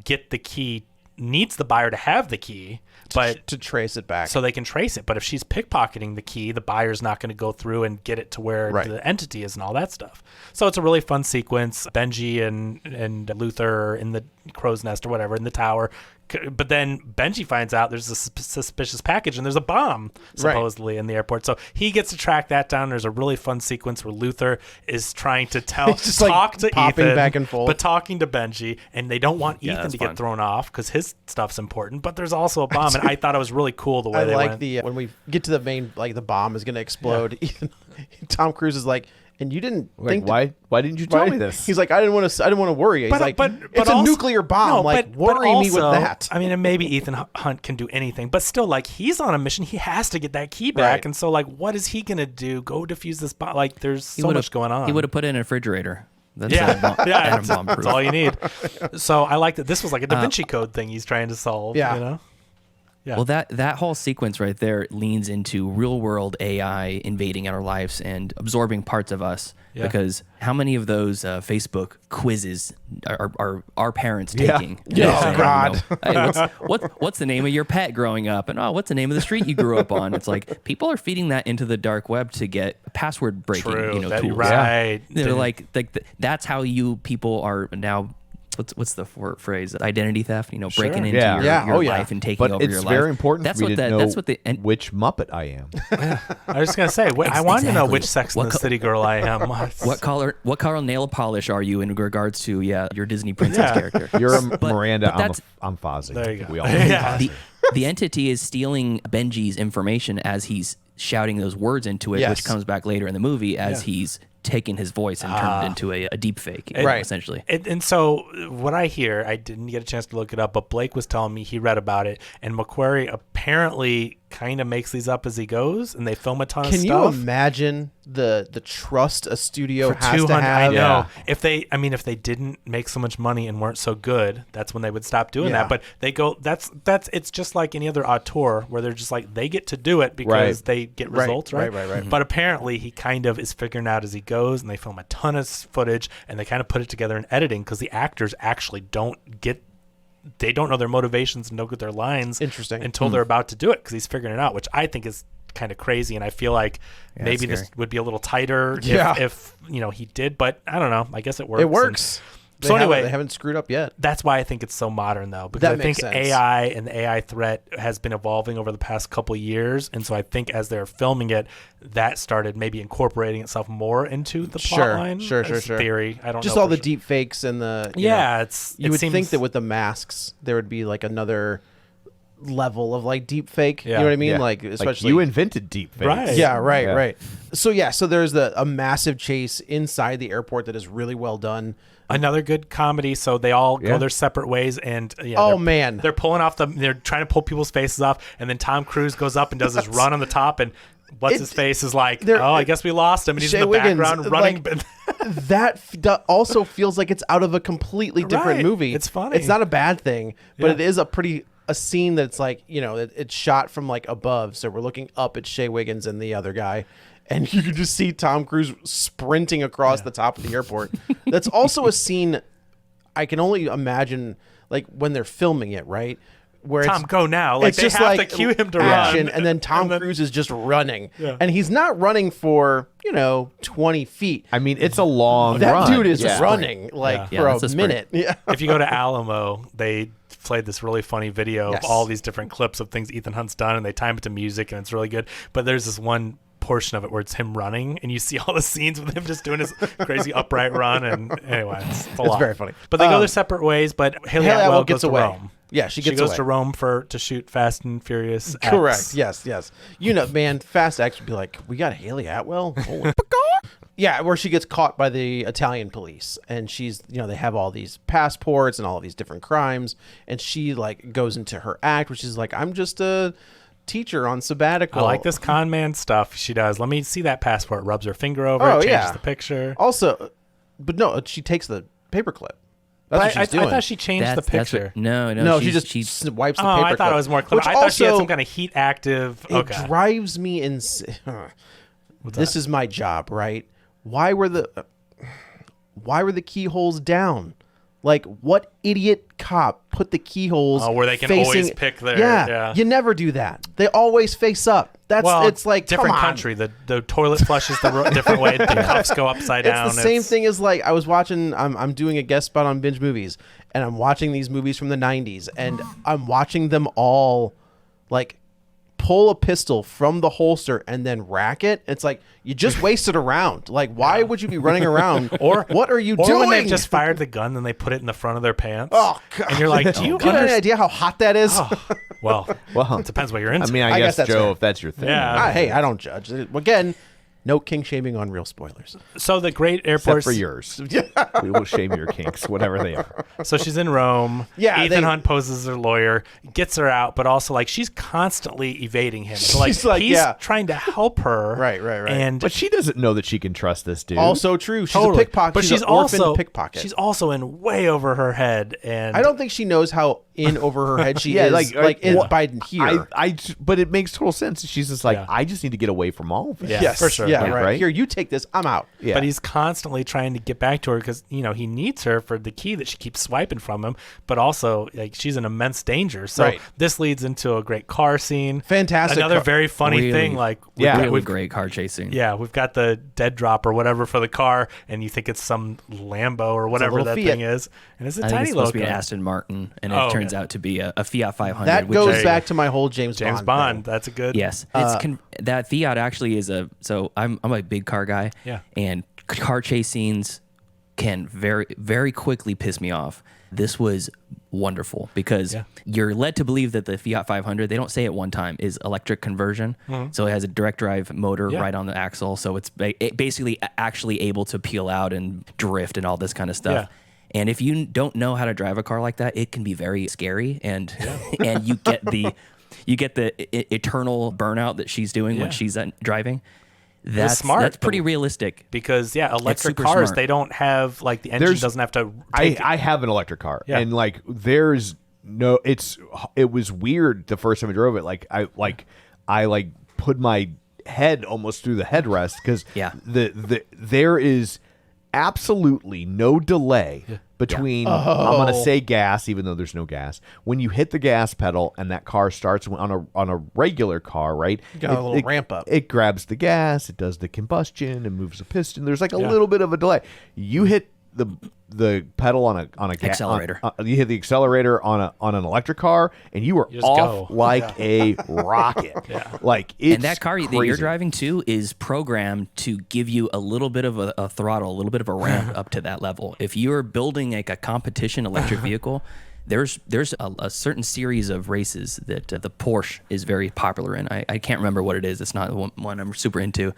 get the key, needs the buyer to have the key, but to trace it back. So they can trace it. But if she's pickpocketing the key, the buyer's not going to go through and get it to where the entity is and all that stuff. So it's a really fun sequence. Benji and Luther are in the crow's nest or whatever, in the tower, But then Benji finds out there's a suspicious package and there's a bomb supposedly in the airport. So he gets to track that down. There's a really fun sequence where Luther is trying to talk to Ethan, back and forth, but talking to Benji, and they don't want Ethan to get thrown off because his stuff's important. But there's also a bomb, and I thought it was really cool the way they went. When we get to the main, like the bomb is going to explode. Ethan, Tom Cruise is like, and you didn't think why didn't you tell me this? He's like, I didn't want to worry you. He's like, it's a nuclear bomb. Worry me with that. I mean, and maybe Ethan Hunt can do anything, but still, like, he's on a mission. He has to get that key back, Right. and so, like, what is he gonna do? Go defuse this bomb? Like, there's so much going on. He would have put it in a refrigerator. That's That's all you need. So I like that. This was like a Da Vinci Code thing he's trying to solve. Yeah. You know? Yeah. Well, that whole sequence right there leans into real world AI invading our lives and absorbing parts of us. Yeah. Because how many of those Facebook quizzes are our parents taking? Yeah. Oh, God. Hey, what's the name of your pet growing up? And what's the name of the street you grew up on? It's like people are feeding that into the dark web to get password breaking tools. Right. They're like that's how you people are now. What's the phrase? Identity theft. Breaking into your life and taking over your life. But it's very important that's for me to know which Muppet I am. I was just gonna say, I wanted to know which Sex and the City girl I am. What color nail polish are you in regards to your Disney princess character? You're a Miranda. I'm Fozzie. There you go. We all know the entity is stealing Benji's information as he's shouting those words into it, which comes back later in the movie as he's taken his voice and turned it into a deep fake, essentially. And so what I hear, I didn't get a chance to look it up, but Blake was telling me he read about it, and McQuarrie apparently kind of makes these up as he goes, and they film a ton of stuff. Can you imagine the trust a studio has to have? I know. If they didn't make so much money and weren't so good, that's when they would stop doing that. But they go, it's just like any other auteur where they're just like, they get to do it because they get results, right? Right. But apparently he kind of is figuring out as he goes, and they film a ton of footage, and they kind of put it together in editing because the actors actually don't know their motivations and don't get their lines until they're about to do it because he's figuring it out, which I think is kind of crazy. And I feel like maybe this would be a little tighter if he did, but I don't know. I guess it works. It works. So anyway, they haven't screwed up yet. That's why I think it's so modern, though, because I think AI and the AI threat has been evolving over the past couple of years, and so I think as they're filming it, that started maybe incorporating itself more into the plot line. Sure. Theory. I don't just know all the deep fakes and the you would think that with the masks there would be like another level of like deep fake. You know what I mean? Like especially you invented deep fakes. Right. Yeah, right. So there's a massive chase inside the airport that is really well done. Another good comedy. So they all go their separate ways, and they're pulling off they're trying to pull people's faces off, and then Tom Cruise goes up and does this run on the top, and what's his face is like, I guess we lost him, and he's in the background running. That also feels like it's out of a completely different movie. It's funny. It's not a bad thing, but it is a scene that's like, it's shot from like above, so we're looking up at Shea Wiggins and the other guy, and you can just see Tom Cruise sprinting across the top of the airport. That's also a scene I can only imagine, like when they're filming it, right? Where Tom, go now. Like it's they just have like to cue him to action, run, and then Tom Cruise is just running, and he's not running for 20 feet. I mean, it's a long that run. dude is running for a minute. Yeah. If you go to Alamo, they played this really funny video of all these different clips of things Ethan Hunt's done, and they time it to music, and it's really good. But there's this one portion of it where it's him running, and you see all the scenes with him just doing his crazy upright run, and anyway, it's a lot. It's very funny. But they go their separate ways, but Hayley Atwell goes away. To Rome. Yeah, she goes to Rome to shoot Fast and Furious X. Correct. Yes. Man, Fast X would be like, we got Hayley Atwell? Holy yeah, where she gets caught by the Italian police, and she's, they have all these passports and all these different crimes, and she like goes into her act, which is like, I'm just a teacher on sabbatical. I like this con man stuff she does. Let me see that passport. Rubs her finger over it, changes the picture. Also, but no, she takes the paperclip. That's what she's doing. I thought she changed the picture. No, she wipes the paperclip. I thought it was more clever. I thought she had some kind of heat active. It drives me insane. This is my job, right? Why were the keyholes down? Like, what idiot cop put the keyholes where they can facing, always pick their... Yeah, you never do that. They always face up. It's like, different come on. country. The toilet flushes the different way. The cups go upside down. It's the same thing as, like, I was watching, I'm doing a guest spot on Binge Movies, and I'm watching these movies from the 90s, and I'm watching them all, like, pull a pistol from the holster and then rack it. It's like, you just wasted a round. Like, why would you be running around? Or what are you doing? Or when they've just fired the gun, then they put it in the front of their pants. Oh, God. And you're like, do you have any idea how hot that is? Well, it depends what you're into. I mean, I guess that's Joe, fair. if that's your thing. Yeah. Hey, I don't judge. Again, no king shaming on real spoilers. So the great airport... Except for yours. We will shame your kinks, whatever they are. So she's in Rome. Yeah, Ethan Hunt poses as her lawyer, gets her out, but also, like, she's constantly evading him. So, like, he's trying to help her. Right. And But she doesn't know that she can trust this dude. Also true. She's totally. a pickpocket. But she's an orphan also pickpocket. She's also in way over her head. And I don't think she knows how in over her head she Yeah, is. By here. But it makes total sense. She's just like, Yeah. I just need to get away from all of it. Yeah, for sure. Yeah, Yeah, right. right? Here, you take this. I'm out. Yeah. But he's constantly trying to get back to her because, you know, he needs her for the key that she keeps swiping from him. But also, like, she's in immense danger. So this leads into a great car scene. Fantastic. Another very funny Really- thing. Like, Really great car chasing. Yeah, we've got the dead drop or whatever for the car, and you think it's some Lambo or whatever little that Fiat. thing is, and it's a I think tiny it's little supposed to be an car. Aston Martin, and Oh, it turns okay. out to be a Fiat 500. That which goes is- back to my whole James James Bond. Bond. thing. That's a good. Yes, that Fiat actually is a. So I'm a big car guy. Yeah. And car chase scenes can very very quickly piss me off. This was wonderful because you're led to believe that the Fiat 500, they don't say it one time, is electric conversion. So it has a direct drive motor right on the axle. So it's basically actually able to peel out and drift and all this kind of stuff. Yeah. And if you don't know how to drive a car like that, it can be very scary. And and you get the eternal burnout that she's doing when she's driving. That's smart. That's pretty realistic. Because electric super cars, smart. they don't have, like, the engine doesn't have to take I have an electric car, Yeah. and like there's no. It was weird the first time I drove it. I put my head almost through the headrest because there is absolutely no delay between I'm gonna say gas, even though there's no gas. When you hit the gas pedal and that car starts on a regular car, right? Got a little ramp up. It grabs the gas, it does the combustion, and moves the piston. There's like a little bit of a delay. You hit the pedal on a Accelerator. you hit the accelerator on an electric car, and you are just off go. like a rocket. Like it's And that car that you're crazy. driving to is programmed to give you a little bit of a throttle, a little bit of a ramp up to that level. If you're building like a competition electric vehicle, there's a certain series of races that the Porsche is very popular in. I can't remember what it is. It's not one I'm super into.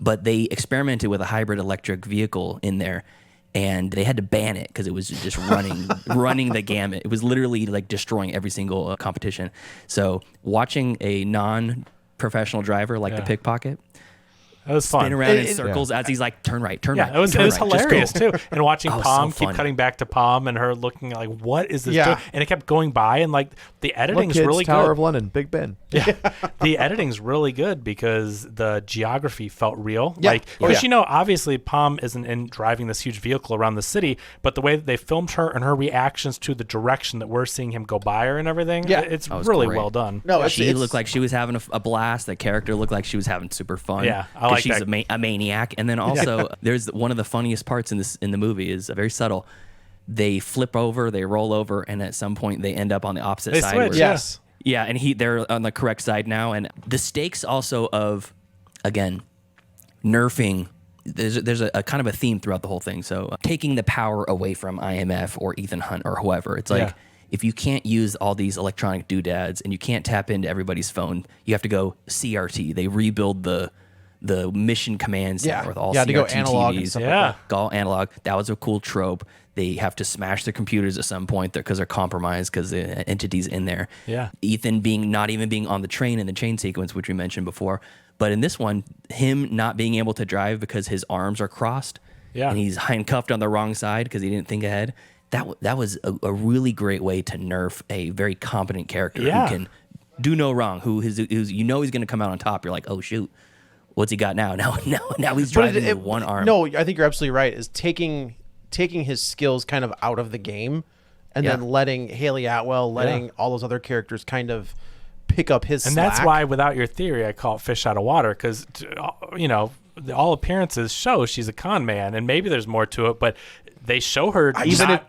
But they experimented with a hybrid electric vehicle in there. And they had to ban it because it was just running the gamut. It was literally like destroying every single competition. So watching a non-professional driver like the pickpocket That was fun. spin around in circles as he's like, turn right, turn right. It was turn right, just hilarious go. too. And watching Oh, Palm so keep fun. cutting back to Palm and her looking like, what is this Yeah. doing? And it kept going by, and like the Look, editing's kids, really Tower good. of London, Big Ben. The editing's really good because the geography felt real. Yeah. Like, Oh, because yeah. obviously Palm isn't in driving this huge vehicle around the city, but the way that they filmed her and her reactions to the direction that we're seeing him go by her and everything, it's That was really great. well done. No, She looked like she was having a blast. The character looked like she was having super fun. Yeah, I 'cause like she's that. a maniac. And then also, there's one of the funniest parts in the movie is very subtle. They flip over, they roll over, and at some point they end up on the opposite They side. switch, where- Yes. Yeah, and they're on the correct side now. And the stakes also of, again, nerfing. There's a kind of a theme throughout the whole thing. So taking the power away from IMF or Ethan Hunt or whoever. It's like, if you can't use all these electronic doodads and you can't tap into everybody's phone, you have to go CRT. They rebuild the mission command center with all You had CRT to go analog and TVs. stuff Yeah. like All analog. That was a cool trope. They have to smash their computers at some point because they're compromised because the entity's in there. Yeah. Ethan not even being on the train in the chain sequence, which we mentioned before. But in this one, him not being able to drive because his arms are crossed and he's handcuffed on the wrong side because he didn't think ahead. That was a really great way to nerf a very competent character who can do no wrong, who's he's going to come out on top. You're like, oh, shoot. What's he got now? Now he's driving with one arm. No, I think you're absolutely right. Is taking taking his skills kind of out of the game, and then letting Hayley Atwell, letting all those other characters kind of pick up his and slack. that's why, without your theory, I call it fish out of water, because all appearances show she's a con man, and maybe there's more to it, but they show her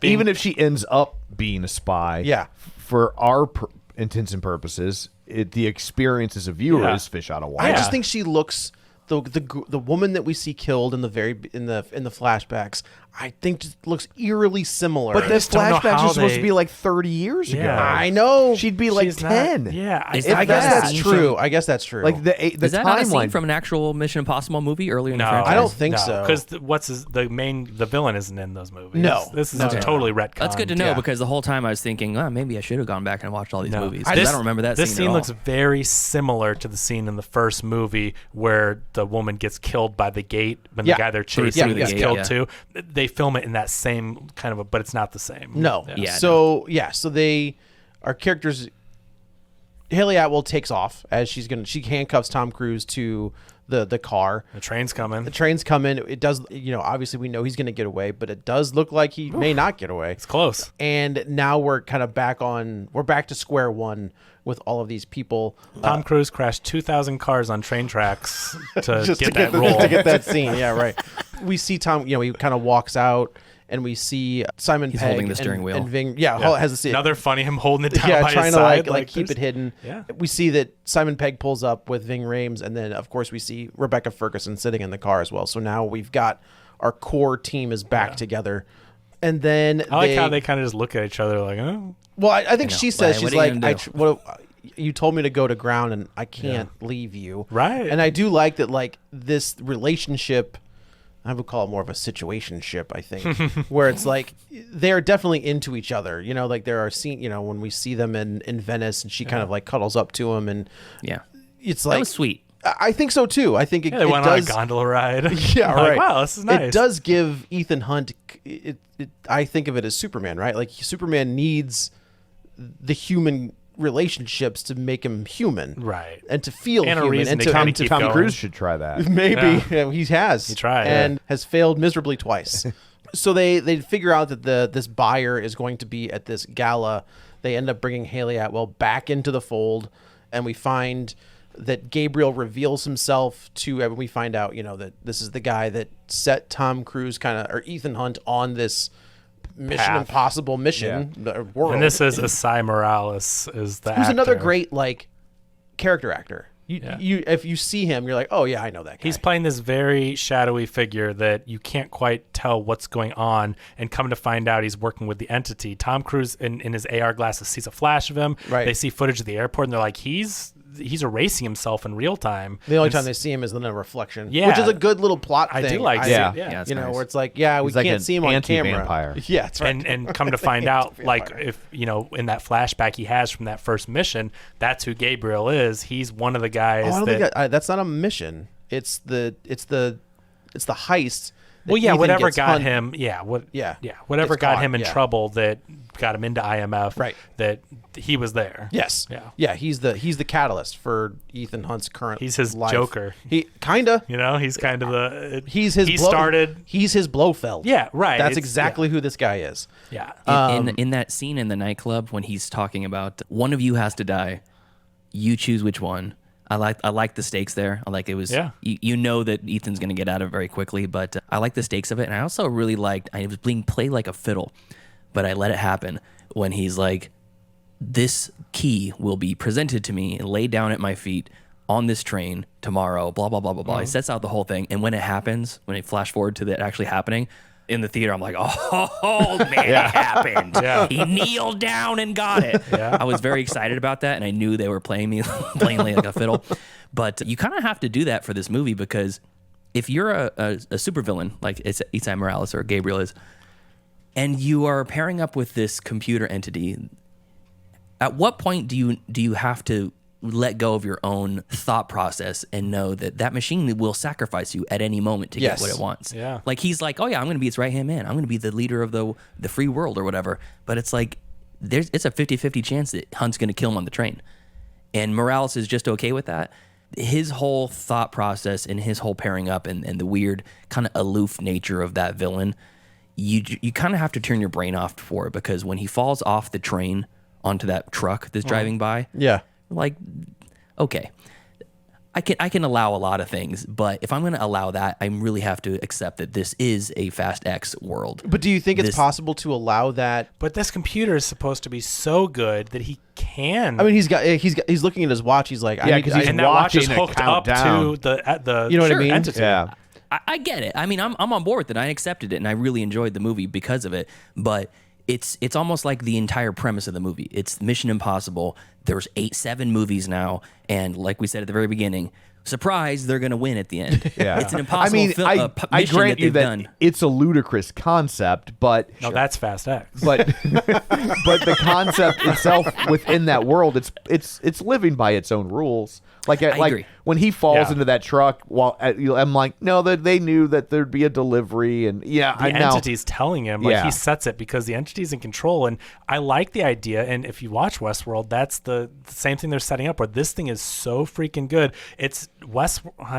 even if she ends up being a spy. For our intents and purposes, the experience as a viewer is fish out of water. I just think she looks the woman that we see killed in the flashbacks. I think just looks eerily similar. But the flashbacks are supposed to be like 30 years ago. I know. She'd be like She's 10. not- yeah, I guess that's true. I guess that's true. Like the Is that not a scene timeline from an actual Mission Impossible movie earlier in the No, franchise? I don't think so. Because the villain isn't in those movies. No. This is No. totally retcon. That's good to know Yeah. because the whole time I was thinking, oh, maybe I should have gone back and watched all these movies. 'cause This- I don't remember that This scene scene at all. looks very similar to the scene in the first movie where the woman gets killed by the gate when the guy they're chasing the gets gate, killed yeah. too. They film it in that same kind of but it's not the same. No. Yeah, So our characters. Hayley Atwell takes off as she handcuffs Tom Cruise to the car. The train's coming. The train's coming. It does, obviously we know he's going to get away, but it does look like he may not get away. It's close. And now we're kind of back to square one with all of these people. Tom Cruise crashed 2,000 cars on train tracks to Just get that to role. get that scene. Yeah, right. We see Tom, he kind of walks out. And we see Simon He's Pegg holding the steering wheel. and Ving. Yeah, has the seat. Another funny him holding it down by trying his to side. like keep there's- it hidden. Yeah. We see that Simon Pegg pulls up with Ving Rhames, and then of course we see Rebecca Ferguson sitting in the car as well. So now we've got our core team is back together. And then I like how they kind of just look at each other like, oh. Well, I think she says, What she's are you like, gonna do? you told me to go to ground, and I can't leave you. Right. And I do like that, like this relationship. I would call it more of a situationship, I think, where it's like they're definitely into each other. Like there are scenes, when we see them in Venice, and she kind of like cuddles up to him, and it's like that was sweet. I think so too. I think it, Yeah, they it went does. on a gondola ride. Yeah, Like, right. wow, this is nice. It does give Ethan Hunt. I think of it as Superman, right? Like Superman needs the human relationships to make him human, Right. and to feel And a human, reason and to to, kinda and to keep Tom going. Cruise should try that. maybe he has. He tried, and has failed miserably twice. So they figure out that this buyer is going to be at this gala. They end up bringing Hayley Atwell back into the fold, and we find that Gabriel reveals himself to. And we find out, that this is the guy that set Tom Cruise or Ethan Hunt on this Mission Path. Impossible mission. The world. And this is Esai Morales is the who's another actor. great character actor. You if you see him, you're like, oh yeah, I know that guy. He's playing this very shadowy figure that you can't quite tell what's going on, and come to find out he's working with the entity. Tom Cruise in his AR glasses sees a flash of him. Right. They see footage of the airport, and they're like, he's erasing himself in real time. The only And time they see him is in a reflection, Yeah. which is a good little plot I thing. do like Yeah. that. Yeah. it's you know, nice. where it's like, we He's like can't an see him on camera. anti-vampire. Yeah, that's right. And come to find out, like, Vampire. if in that flashback he has from that first mission, that's who Gabriel is. He's one of the guys I don't that. think that's not a mission. It's the heist. that Well, yeah, Ethan whatever gets got hunt- him, whatever Gets got caught, him in yeah. trouble that got him into IMF, Right. that he was there. Yes. Yeah. He's the catalyst for Ethan Hunt's current. He's his life. Joker. He kinda. He's kind of the. He's his. He Blo- started. He's his Blofeld. Yeah, right. That's It's- exactly who this guy is. Yeah. In that scene in the nightclub when he's talking about one of you has to die, you choose which one. I like the stakes there. I like it was. Yeah. You know that Ethan's gonna get out of it very quickly, but I like the stakes of it, and I also really liked. I was being played like a fiddle, but I let it happen when he's like, "This key will be presented to me and laid down at my feet on this train tomorrow." Blah blah blah blah blah. He sets out the whole thing, and when it happens, when it flash forward to it actually happening. In the theater, I'm like, oh man, it happened. Yeah. He kneeled down and got it. I was very excited about that, and I knew they were playing me like a fiddle. But you kind of have to do that for this movie because if you're a supervillain like it's Esai Morales or Gabriel is, and you are pairing up with this computer entity, at what point do you have to let go of your own thought process and know that machine will sacrifice you at any moment to Yes. get what it wants? Yeah. Like he's like, oh yeah, I'm going to be its right hand man. I'm going to be the leader of the free world or whatever. But it's like it's a 50-50 chance that Hunt's going to kill him on the train. And Morales is just okay with that. His whole thought process and his whole pairing up and the weird kind of aloof nature of that villain, you kind of have to turn your brain off for it, because when he falls off the train onto that truck that's driving by, Yeah. like, okay, I can allow a lot of things, but if I'm going to allow that, I really have to accept that this is a Fast X world. But do you think it's This- possible to allow that? But this computer is supposed to be so good that he can. I mean, he's looking at his watch. He's like, Yeah, 'cause he's and that watch is watching it hooked up countdown. to the You know what I sure, mean? entity. Yeah. I get it. I mean, I'm on board with it. I accepted it, and I really enjoyed the movie because of it. But it's almost like the entire premise of the movie. It's Mission Impossible. There's 7 movies now, and like we said at the very beginning, surprise, they're going to win at the end. Yeah. It's an impossible I mission grant that you they've that done. it's a ludicrous concept, but No, that's Fast X. but but the concept itself within that world, it's living by its own rules. Like agree. when he falls Yeah. into that truck, I'm like, no, that they knew that there'd be a delivery, and the I know. entity's telling him, like Yeah. he sets it because the entity's in control. And I like the idea. And if you watch Westworld, that's the same thing they're setting up, where this thing is so freaking good. It's I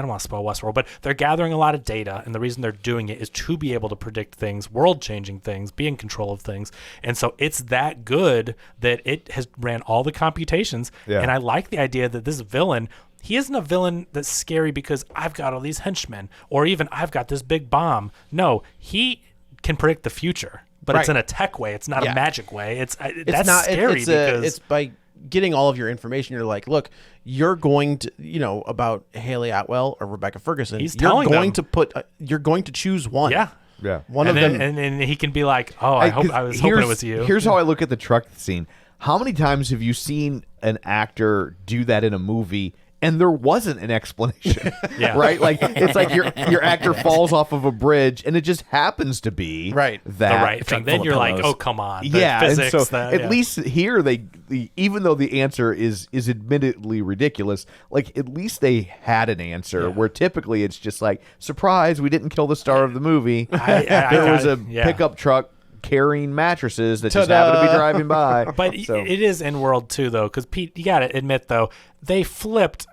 don't want to spoil Westworld, but they're gathering a lot of data, and the reason they're doing it is to be able to predict things, world-changing things, be in control of things. And so it's that good that it has ran all the computations. Yeah. And I like the idea that this villain, he isn't a villain that's scary because I've got all these henchmen, or even I've got this big bomb. No, he can predict the future, but it's Right. in a tech way. It's not Yeah. a magic way. it's That's not scary because it's by getting all of your information. You're like, look, you're going to, about Hayley Atwell or Rebecca Ferguson. He's you're telling going them. you're going to choose one. yeah. Yeah. One and of then, them. and he can be like, "Oh, I was hoping it was you." Here's how I look at the truck scene. How many times have you seen an actor do that in a movie and there wasn't an explanation? Yeah. Right? Like it's like your actor falls off of a bridge and it just happens to be Right. the that right thing. full Then of you're like, pillows. "Oh, come on!" The yeah, physics. and so that, at least here even though the answer is admittedly ridiculous, like at least they had an answer. Yeah. Where typically it's just like, surprise, we didn't kill the star of the movie. I there was a got it. Yeah. pickup truck carrying mattresses that just Ta-da! happened to be driving by. But So- it is in world too, though, because Pete, you got to admit though, they flipped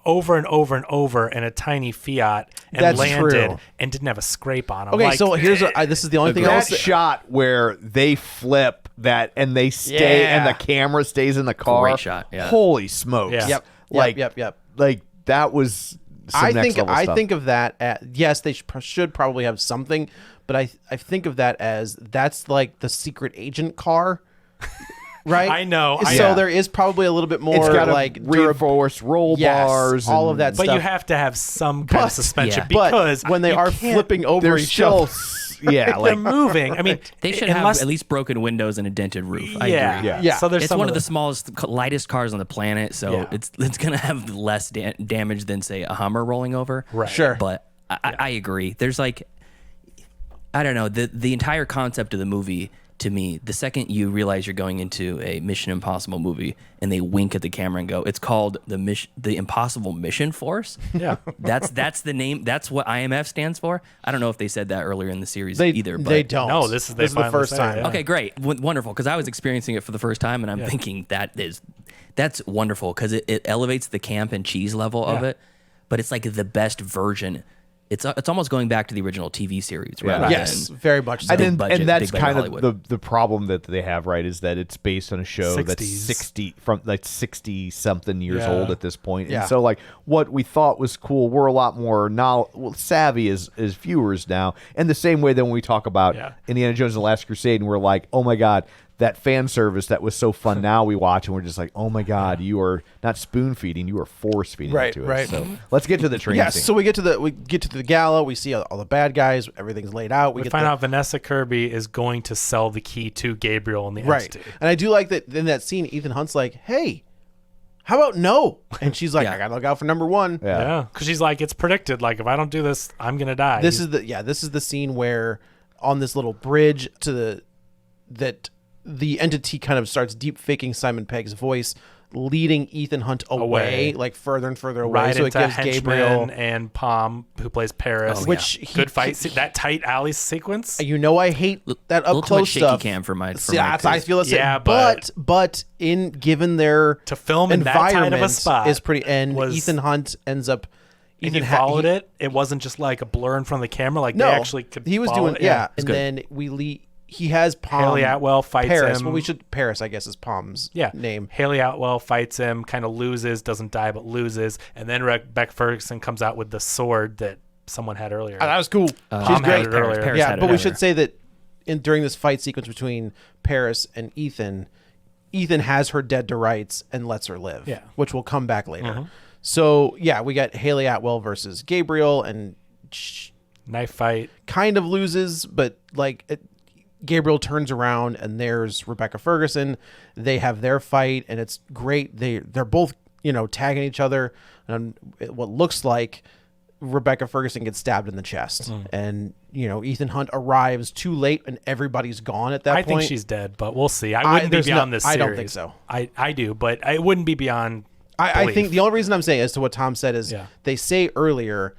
over and over and over in a tiny Fiat and That's landed true. and didn't have a scrape on them. Okay, so here's this is the only thing that I'll say. shot where they flip that and they stay and Yeah. the camera stays in the car. Great shot, yeah. Holy smokes! Yeah. Yep. Like Yep. like that was. Some I next think level stuff. of that as, yes, they should probably have something, but I think of that as that's like the secret agent car, right? I know. So Yeah. there is probably a little bit more It's got like reinforced roll Yes, bars, all and of that But stuff. you have to have some kind of suspension yeah. because but when they you are can't- flipping over They're each still, other, yeah, they're like moving. I mean, They should unless, have at least broken windows and a dented roof. I yeah, agree. Yeah. Yeah. So there's It's some one of the smallest, lightest cars on the planet, so Yeah. it's gonna have less damage than say a Hummer rolling over. Right. Sure. But I agree. There's like, I don't know, the entire concept of the movie. To me, the second you realize you're going into a Mission Impossible movie and they wink at the camera and go, "It's called the Impossible Mission Force." Yeah. That's the name. That's what IMF stands for. I don't know if they said that earlier in the series they either. But they don't. No, this is the finally first say it, time. yeah. Okay, great, wonderful. Because I was experiencing it for the first time, and I'm thinking that's wonderful because it elevates the camp and cheese level of Yeah. it. But it's like the best version. It's almost going back to the original TV series, Yeah. rather Yes, than very much so. and, then, budget, and that's big budget kind of Hollywood. the problem that they have, right? Is that it's based on a show that's 60s. 60 something years Yeah. old at this point. Yeah. And so like what we thought was cool, we're a lot more savvy as viewers now. And the same way that when we talk about Yeah. Indiana Jones and the Last Crusade and we're like, oh my God, that fan service that was so fun. Now we watch and we're just like, oh my God, you are not spoon feeding, you are force feeding Right, it to us. right. So let's get to the train Yes, scene. so we get to the gala. We see all the bad guys. Everything's laid out. We get find the- out Vanessa Kirby is going to sell the key to Gabriel and the right, entity. and I do like that in that scene. Ethan Hunt's like, "Hey, how about no?" And she's like, Yeah. "I gotta look out for number one." Yeah, because she's like, it's predicted. Like, if I don't do this, I'm gonna die. This is the scene where on this little bridge that the entity kind of starts deep faking Simon Pegg's voice, leading Ethan Hunt away, like further and further away. right so it into gives Henchman Gabriel, and Palm, who plays Paris. Oh, which good fight. That tight alley sequence. you know, I hate that a up little too much close shaky stuff. cam for my. See, I feel the same. Yeah, but in given their To film in that tight of a environment spot is pretty, and was- Ethan Hunt ends up and you followed it. It wasn't just like a blur in front of the camera. Like No, they actually could. he was follow doing it. and good. then he has Palm. Haley Atwell fights Paris. him. Well, Paris, I guess, is Palm's name. Haley Atwell fights him, kind of loses, doesn't die, but loses. And then Rebecca Ferguson comes out with the sword that someone had earlier. Oh, that was cool. She's Tom great. had it earlier. Paris Yeah, had it but we earlier. should say that during this fight sequence between Paris and Ethan has her dead to rights and lets her live, which will come back later. So, we got Haley Atwell versus Gabriel, and Knife fight. kind of loses, but Gabriel turns around and there's Rebecca Ferguson. They have their fight and it's great. They're both, tagging each other, and what looks like Rebecca Ferguson gets stabbed in the chest, and Ethan Hunt arrives too late and everybody's gone at that point. I think she's dead, but we'll see. I wouldn't be beyond this series. I don't think so. I do, but it wouldn't be beyond I belief. think the only reason I'm saying as to what Tom said is they say earlier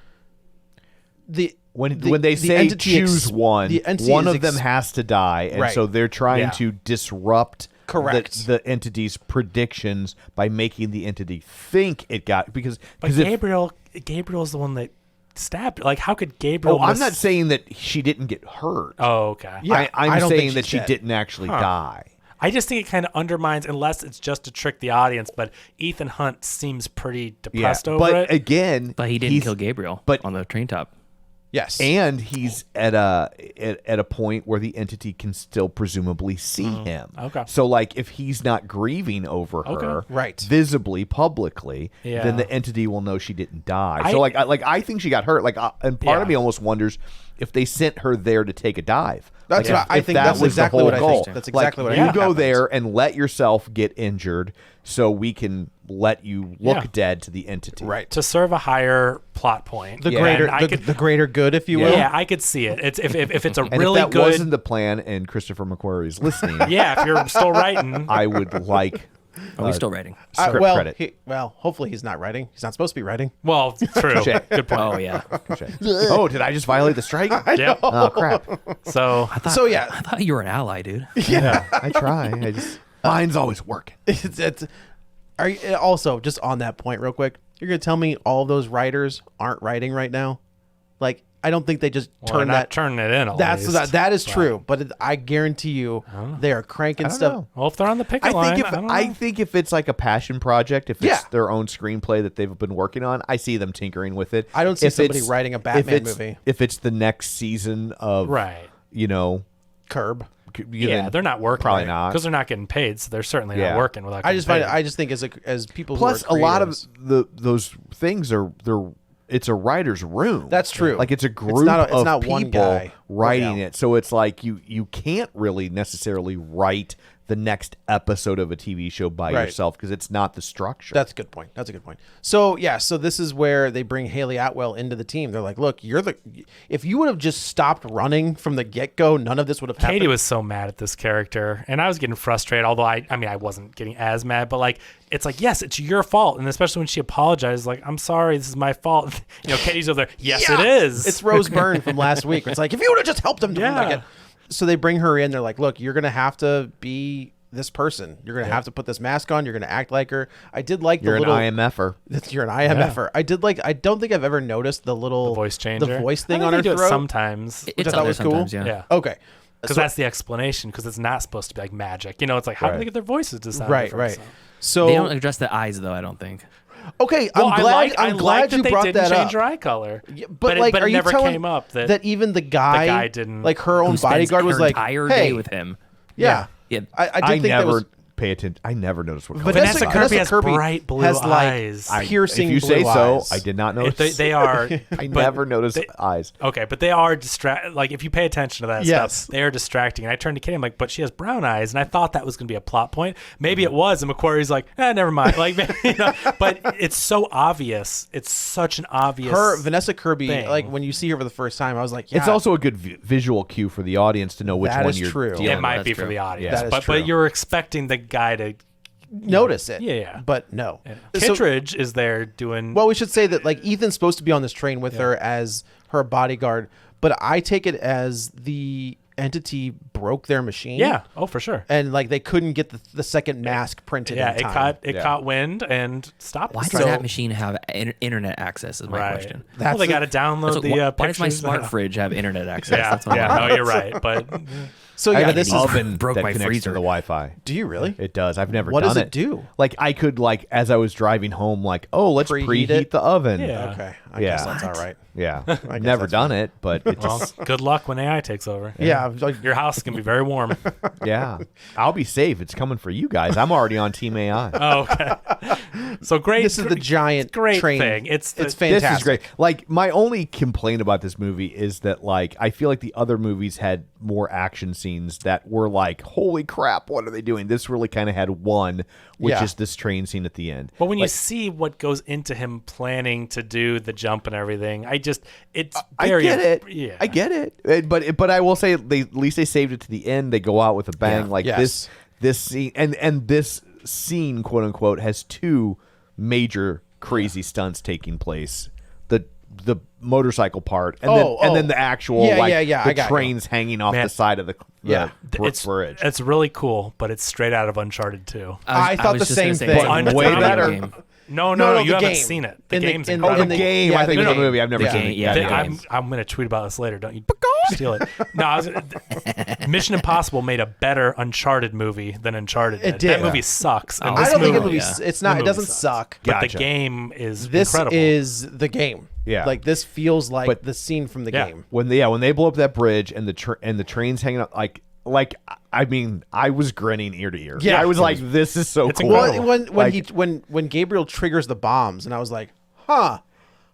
when they say entity choose one, the entity one is of them has to die, and Right. so they're trying to disrupt Correct. the entity's predictions by making the entity think it got because But if, Gabriel's the one that stabbed her. Like, how could Gabriel? I'm not saying that she didn't get hurt. Oh, okay. Yeah, I I'm don't think saying that she's she dead. didn't actually die. I just think it kind of undermines, unless it's just to trick the audience. But Ethan Hunt seems pretty depressed over but it. again, But he didn't kill Gabriel but- on the train top. Yes. and he's at a point where the entity can still presumably see him. Okay. So like if he's not grieving over her Right. visibly publicly, Yeah. then the entity will know she didn't die. I- So I think she got hurt. And part of Yeah. me almost wonders if they sent her there to take a dive. That's Like, what I if think that that's was the exactly whole what I goal. think. That's exactly what I you think go happens. there and let yourself get injured so we can let you look Yeah. dead to the entity. right. to serve a higher plot point. The Yeah. greater And I the greater good, if you will. Yeah, I could see it. It's if it's a And really if that good. wasn't the plan and Christopher McQuarrie is listening, Yeah, if you're still writing. I would like Are we still writing? script well, credit. hopefully he's not writing. He's not supposed to be writing. Well, true. Touche. Good point. Oh yeah. Oh, did I just violate the strike? Yep. Oh crap! So So yeah, I thought you were an ally, dude. I try. Mine's always working. it's are you, also just on that point real quick. You're gonna tell me all of those writers aren't writing right now? Like, I don't think they just well, they're turn not that. turning it in. At That's least. that is true, but I guarantee you they are cranking stuff. know. Well, if they're on the picket line, I think if it's like a passion project, if it's Yeah. their own screenplay that they've been working on, I see them tinkering with it. I don't see If somebody it's- writing a if Batman it's- movie. If it's the next season of Right. Curb. Yeah, they're not working. Probably not. because they're not getting paid, so they're certainly Yeah. not working without. I getting just find paid. I just think as people Plus, who are a lot of creatives- those things it's a writer's room. That's true. Like it's a It's group not of one people guy writing Yeah. it. So it's like you can't really necessarily write the next episode of a TV show by Right. yourself because it's not the structure. That's a good point. That's a good point. So yeah, so this is where they bring Haley Atwell into the team. They're like, look, if you would have just stopped running from the get-go, none of this would have happened. Katie was so mad at this character, and I was getting frustrated. Although I mean, I wasn't getting as mad, but like, it's like, yes, it's your fault, and especially when she apologized, like, I'm sorry, this is my fault. Katie's over there. Yes, Yeah. it is. It's Rose Byrne from last week. It's like, if you would have just helped him. Yeah. So they bring her in. They're like, look, you're going to have to be this person. You're going to have to put this mask on. You're going to act like her. I did like You're the little... an IMFer. You're an IMFer. I did like... I don't think I've ever noticed the little... voice changer. The voice thing I on think her they do throat. it sometimes. I It's thought on there was cool. sometimes, Yeah. Okay. Because that's the explanation. Because it's not supposed to be like magic. It's like, how do they get their voices to sound Right, different? right. So- So... They don't address the eyes though. I don't think. Okay, Well, I'm glad that you they brought didn't that change up. her eye color. Yeah, but like, it are you never telling came up that even the guy didn't. like her own Who spends bodyguard was her like, entire hey, day with him. yeah, Yeah. I did I think that never was pay attention. I never noticed what color. Vanessa Kirby has bright blue has, like, eyes. piercing If you say blue so, eyes. I did not If notice. they are. I but never noticed they- eyes. Okay, but they are like if you pay attention to that Yes. stuff, they are distracting. And I turned to Katie, I'm like, but she has brown eyes, and I thought that was going to be a plot point. Maybe it was, and McQuarrie's like, never mind. Like, but it's so obvious. It's such an obvious. Her Vanessa Kirby, thing. like when you see her for the first time, I was like, yeah, It's also a good visual cue for the audience to know which That one is you're true. dealing It with. might that's be for true. the audience, That is but true. you're expecting the guy to. notice it. Yeah. but no. So- Kittredge is there doing. well, we should say that like Ethan's supposed to be on this train with her as her bodyguard, but I take it as the entity broke their machine. Yeah. Oh, for sure. And like they couldn't get the second mask printed. Yeah, in time. it caught wind and stopped. Why it. does that machine have internet access? Is my question. Well, they got to download the why does my pictures. smart fridge have internet access? Yeah, That's what yeah. I'm No, you're right. But So I yeah, have this an is. oven broke that my connects freezer. to the Wi-Fi. Do you really? It does. I've never What done does it it. do? Like I could as I was driving home, like, oh, let's Preheat preheat it? the oven. Yeah. Okay, I Yeah. guess that's all right. Yeah. guess Never that's done it, but it well, just good luck when AI takes over. Yeah, like, Your house is gonna be very warm. yeah. I'll be safe. It's coming for you guys. I'm already on Team AI. Oh, okay. So great. this is the giant great train thing. It's fantastic. This is great. Like my only complaint about this movie is that like I feel like the other movies had more action scenes that were like, holy crap, what are they doing? This really kind of had one, which Yeah. is this train scene at the end. But when you see what goes into him planning to do the jump and everything, it's very. I get it. Yeah, I get it. But I will say at least they saved it to the end. They go out with a bang. Yeah. Like Yes. this scene and this scene, quote unquote, has two major crazy stunts taking place. The motorcycle part and then the actual Yeah, like yeah, I the got you. trains hanging off Man. the side of the bridge. It's really cool, but it's straight out of Uncharted 2. I thought was the just gonna same say, thing. it's like a Way video better. game. No, No, you the haven't game. seen it. The In the- game's in the- Oh, incredible. the game. yeah, I think the it's a game. movie. I've never The seen game, it. yeah, the game. I'm going to tweet about this later. Don't you steal it. No, Mission Impossible made a better Uncharted movie than Uncharted did. It did. That movie sucks. And Oh, I this don't think movie, the movie. It's not. It movie doesn't sucks. suck. But the Gotcha. game is This incredible. is the game. Yeah. Like this feels like But- the scene from the Yeah. game. When they blow up that bridge and the trains hanging up like I mean I was grinning ear to ear. Yeah. I was like, this is so It's cool. incredible. Well, when Gabriel triggers the bombs, and I was like, huh,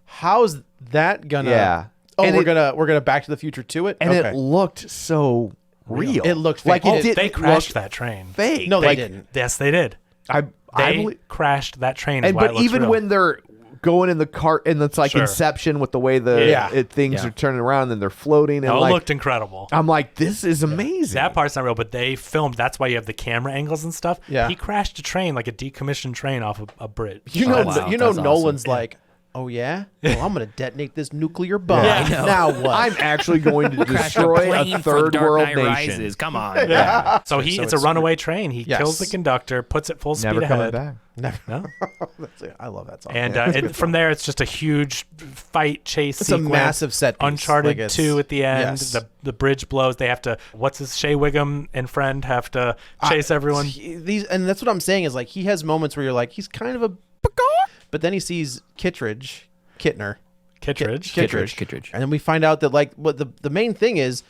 how's that gonna? Yeah. Oh, And we're it- gonna Back to the Future to it, and okay. it looked so real. It looked like fake. it didn't They crashed look that train. fake. No, they Like, didn't. Yes, they did. I They believe, crashed that train. Is and why but it looks even real. when they're going in the cart and it's like Sure. Inception with the way the Yeah. things Yeah. are turning around and then they're floating and No, it like looked incredible. I'm like, this is amazing. That part's not real, but they filmed. That's why you have the camera angles and stuff. Yeah. He crashed a train, like a decommissioned train, off a bridge. You know, wow. you know, That's Nolan's awesome. like, oh yeah, well, I'm gonna detonate this nuclear bomb. Yeah, I know. Now what? I'm actually going to Crash a destroy plane a for third Dark world Knight nation. Rises. Come on. So it's a it's- runaway train. He Yes. kills the conductor, puts it full speed Never coming ahead. back. Never. No? I love that song. And from there, it's just a huge fight chase It's a sequence. massive set piece. Uncharted Like, it's- 2 at the end. yes. The bridge blows. They have to. What's his Shea Wiggum and friend have to chase everyone. And that's what I'm saying is like he has moments where you're like he's kind of a, but then he sees Kittredge, Kittredge. Kittredge. and then we find out that like what the main thing is.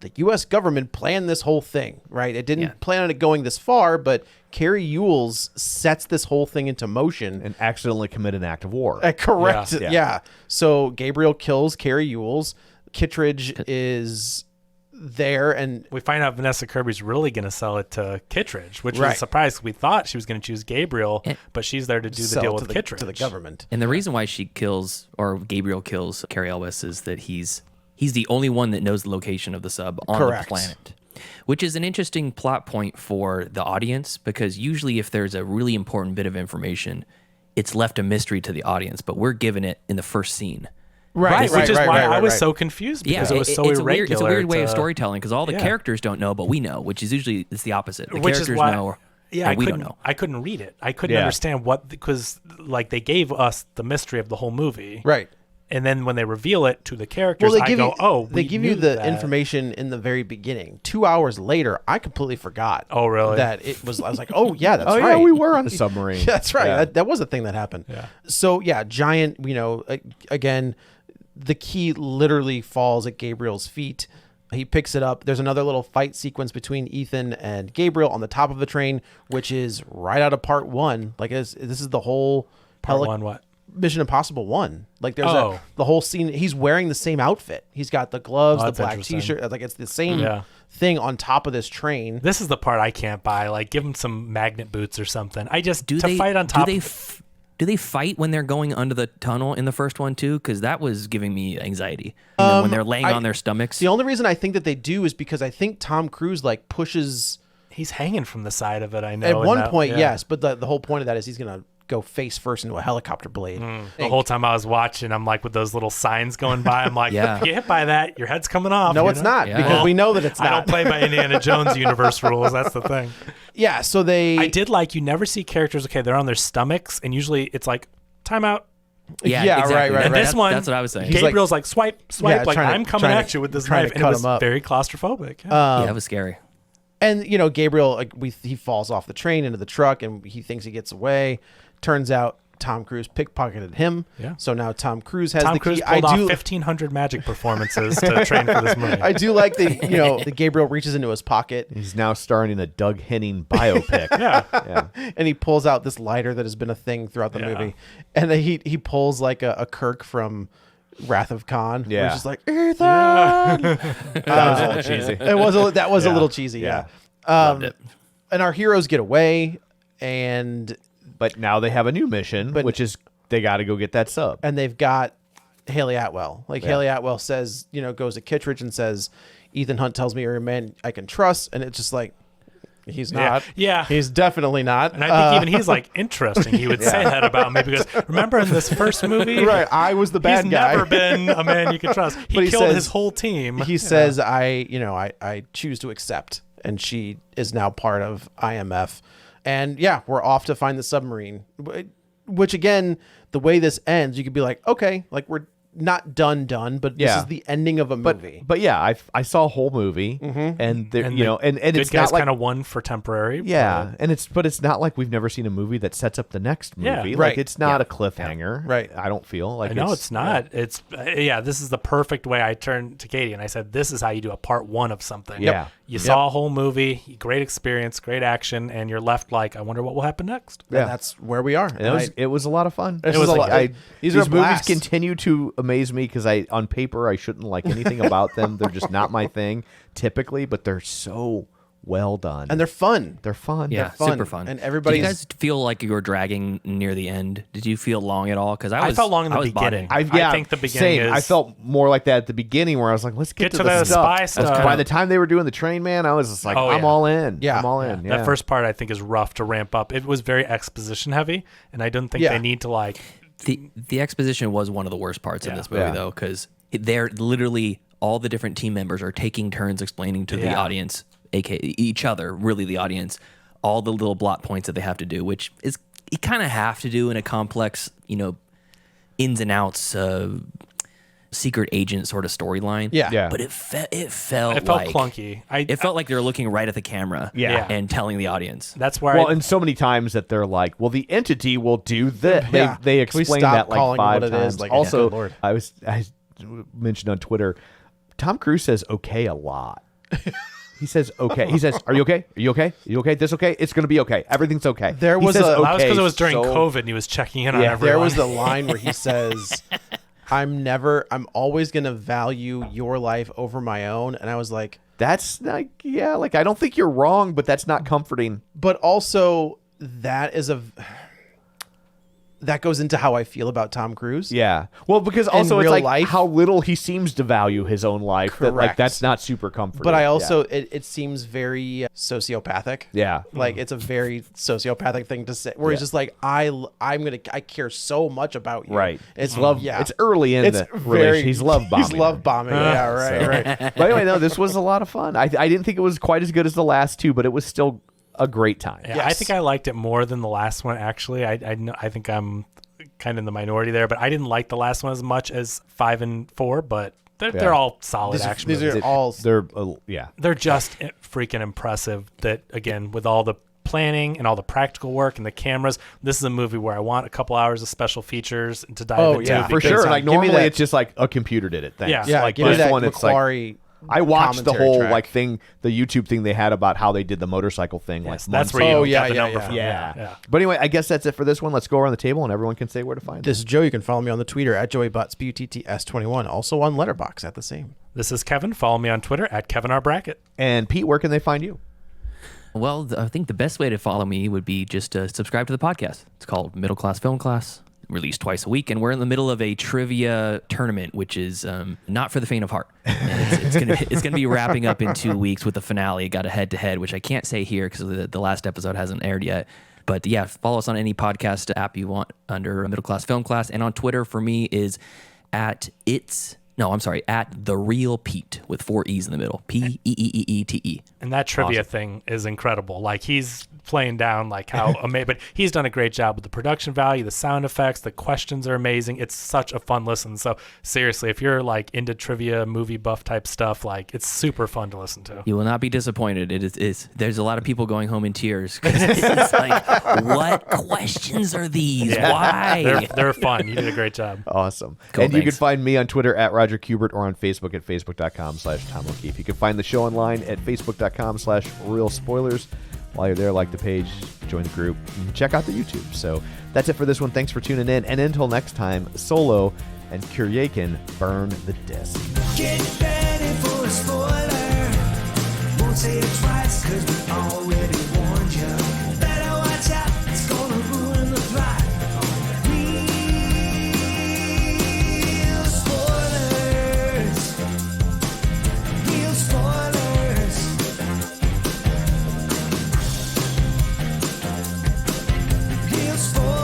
The U.S. government planned this whole thing, right? It didn't Yeah. plan on it going this far, but Carrie Ewells sets this whole thing into motion. And accidentally commit an act of war. Correct. Yeah. Yeah. So Gabriel kills Carrie Ewells. Kittredge is there, and We find out Vanessa Kirby's really going to sell it to Kittredge, which was a Right. surprise. We thought she was going to choose Gabriel, but she's there to do the sell deal to with the, Kittredge. to the government. And the reason why she kills, or Gabriel kills Carrie Elwes is that he's the only one that knows the location of the sub on Correct. the planet. Which is an interesting plot point for the audience, because usually if there's a really important bit of information, it's left a mystery to the audience, but we're given it in the first scene. Right, which is why I was right. so confused because it was so it's irregular. It's a weird way of to- storytelling because all the Yeah. characters don't know, but we know, which is usually it's the opposite. The Which is characters why, know, yeah, and we don't couldn't- know. I couldn't read it. I couldn't Yeah. understand what because like they gave us the mystery of the whole movie, Right. and then when they reveal it to the characters, Well, they I give go, you, "Oh, they we give you knew the that." information in the very beginning. 2 hours later, I completely forgot. Oh, really? That it was. I was like, oh yeah, that's Oh right. yeah, we were on the submarine. That's right. Yeah. That was a thing that happened. Yeah. So yeah, giant. You know, again, the key literally falls at Gabriel's feet. He picks it up. There's another little fight sequence between Ethan and Gabriel on the top of the train, which is right out of part one. Like this is the whole Part one, what? Mission Impossible 1. Like there's Oh. the whole scene. He's wearing the same outfit. He's got the gloves, Oh, the that's black interesting. T-shirt. Like it's the same Yeah. thing on top of this train. This is the part I can't buy. Like, give him some magnet boots or something. I just Do to they fight on top. Do they fight when they're going under the tunnel in the first one too? Because that was giving me anxiety. And then when they're laying on their stomachs. The only reason I think that they do is because I think Tom Cruise like pushes. He's hanging from the side of it. I know. At and one that- point, yeah. yes, but the whole point of that is he's gonna go face first into a helicopter blade. The whole time I was watching, I'm like with those little signs going by. I'm like, Yeah. if you get hit by that, your head's coming off. No, you it's know? not Yeah. because Well, we know that it's I don't not. play by Indiana Jones universe rules. That's the thing. Yeah, so they. I did like you never see characters. Okay, they're on their stomachs, and usually it's like timeout. Yeah, Yeah, exactly. right. And this one, that's what I was saying. He's like- Gabriel's like swipe, Yeah, like trying to- I'm coming trying at to- you with this trying to knife, and it cut was him up. very claustrophobic. Yeah. Yeah, that was scary. And Gabriel, he falls off the train into the truck, and he thinks he gets away. Turns out Tom Cruise pickpocketed him. Yeah. So now Tom Cruise has Tom the Cruise key. pulled off 1,500 magic performances to train for this movie. I do like that Gabriel reaches into his pocket He's now starring in a Doug Henning biopic. yeah. and he pulls out this lighter that has been a thing throughout the Yeah. movie, and then he pulls like a Kirk from Wrath of Khan. Where Yeah. he's just like Ethan. That was a little cheesy. That was a Yeah. little cheesy. Yeah. Loved it. And our heroes get away, and But now they have a new mission, which is they got to go get that sub. they've got Hayley Atwell. Hayley Atwell says, goes to Kittredge and says, Ethan Hunt tells me you're a man I can trust. And it's just like, he's not. Yeah. He's definitely not. And I think even he's like, interesting. He would say that about me because remember in this first movie, right. I was the bad he's guy. never been a man you can trust. He But he killed says- his whole team. He says, I choose to accept. And she is now part of IMF. And yeah, we're off to find the submarine, which again, the way this ends, you could be like, okay, like we're not done, but this Yeah. is the ending of a movie. But yeah, I saw a whole movie, and there, And and good it's guys not like kind of won for temporary. yeah, and it's not like we've never seen a movie that sets up the next movie. Yeah. Like Right. it's not a cliffhanger. Right. I don't feel like No, it's not. It's this is the perfect way. I turned to Katie and I said, "This is how you do a part one of something." Yeah. You saw a whole movie, great experience, great action, and you're left like, I wonder what will happen next. And that's where we are. And it was a lot of fun. It was a lot. These These are movies blasts. continue to amaze me because on paper I shouldn't like anything about them. They're just not my thing typically, but they're so well done. And they're fun. they're fun. Yeah, fun. super fun. And Did everybody's- you guys feel like you were dragging near the end? Did you feel long at all? Because I I felt long in the was beginning. buying. I think the beginning same. I is- felt more like that at the beginning where I was like, let's get to the the stuff. spy stuff. By the time they were doing the train, man, I was just like, Oh, I'm yeah. all in. Yeah. I'm all in. Yeah. That first part I think is rough to ramp up. It was very exposition heavy, and I don't think Yeah. they need to like. The exposition was one of the worst parts of this movie, Yeah. though, because they're literally all the different team members are taking turns explaining to the Yeah. audience, aka each other, really the audience, all the little plot points that they have to do, which is you kind of have to do in a complex, ins and outs, secret agent sort of storyline. Yeah. Yeah. But it felt It felt like clunky. It felt like they were looking right at the camera, Yeah. and telling the audience. That's where Well, I, and so many times that they're like, well, the entity will do this. Yeah. They Can we explain stop that like calling it 5 what it times. is? Like, Also, good Lord. I mentioned on Twitter, Tom Cruise says okay a lot. He says okay. He says, "Are you okay? Are you okay? Are you okay? This okay? It's gonna be okay. Everything's okay." There He was says a- that was because okay it was during so- COVID and he was checking in on Yeah, everyone. There was the line where he says, I'm always going to value your life over my own. And I was like, That's like, yeah, like I don't think you're wrong, but that's not comforting. but also that goes into how I feel about Tom Cruise. Yeah. Well, because also it's real like life- how little he seems to value his own life. That like Correct. that's not super comforting. But I Yeah. also, it seems very sociopathic. Yeah. Like it's a very sociopathic thing to say, where he's just like, I care so much about you. Right. It's love. Yeah. It's early in It's the very, relation. He's love bombing. He's love bombing. Yeah. Right. So- Right. But anyway, no, this was a lot of fun. I didn't think it was quite as good as the last two, but it was still a great time. Yeah, Yes. I think I liked it more than the last one. Actually, I think I'm kind of in the minority there, but I didn't like the last one as much as 5 and 4. But they're all solid action These movies. are all. They're yeah. They're just freaking impressive. That again, with all the planning and all the practical work and the cameras, this is a movie where I want a couple hours of special features to dive Oh, into. yeah, For because, sure. Like give me normally that- it's just like a computer did it. Thanks. Yeah. Yeah. Like give me this that one, it's like McQuarrie I watched the commentary whole track. like thing, the YouTube thing they had about how they did the motorcycle thing. Yes, like that's months where you ago. Oh, yeah, got the yeah, number yeah. from. Yeah. But anyway, I guess that's it for this one. Let's go around the table and everyone can say where to find This is Joe. You can follow me on the Twitter at Joey Butts, BUTTS21. Also on Letterboxd at the same. This is Kevin. Follow me on Twitter at Kevin R. Brackett. And Pete, where can they find you? Well, I think the best way to follow me would be just to subscribe to the podcast. It's called Middle Class Film Class, released twice a week, and we're in the middle of a trivia tournament, which is not for the faint of heart. And it's gonna be wrapping up in 2 weeks with the finale. Got a head-to-head, which I can't say here because the last episode hasn't aired yet. But yeah, follow us on any podcast app you want under Middle Class Film Class. And on Twitter for me is at The Real Pete with 4 E's in the middle. Peeeete. And that trivia thing is incredible. Like, he's playing down like how amazing, but he's done a great job with the production value, the sound effects, the questions are amazing. It's such a fun listen. So seriously, if you're like into trivia, movie buff type stuff, like, it's super fun to listen to. You will not be disappointed. There's a lot of people going home in tears. It's like, what questions are these? Why? They're fun. You did a great job. Awesome. Cool, and you can thanks. find me on Twitter at Roger Kubert or on Facebook at facebook.com/Tom O'Keefe. You can find the show online at facebook.com/Real Spoilers. While you're there, like the page, join the group, and check out the YouTube. So that's it for this one. Thanks for tuning in. And until next time, Solo and Kuryakin burn the disc. Get ready for a spoiler. Won't say it twice, cause we already warned you. Better watch out, it's gonna ruin the plot. Real spoilers. Real spoilers. Real spoilers.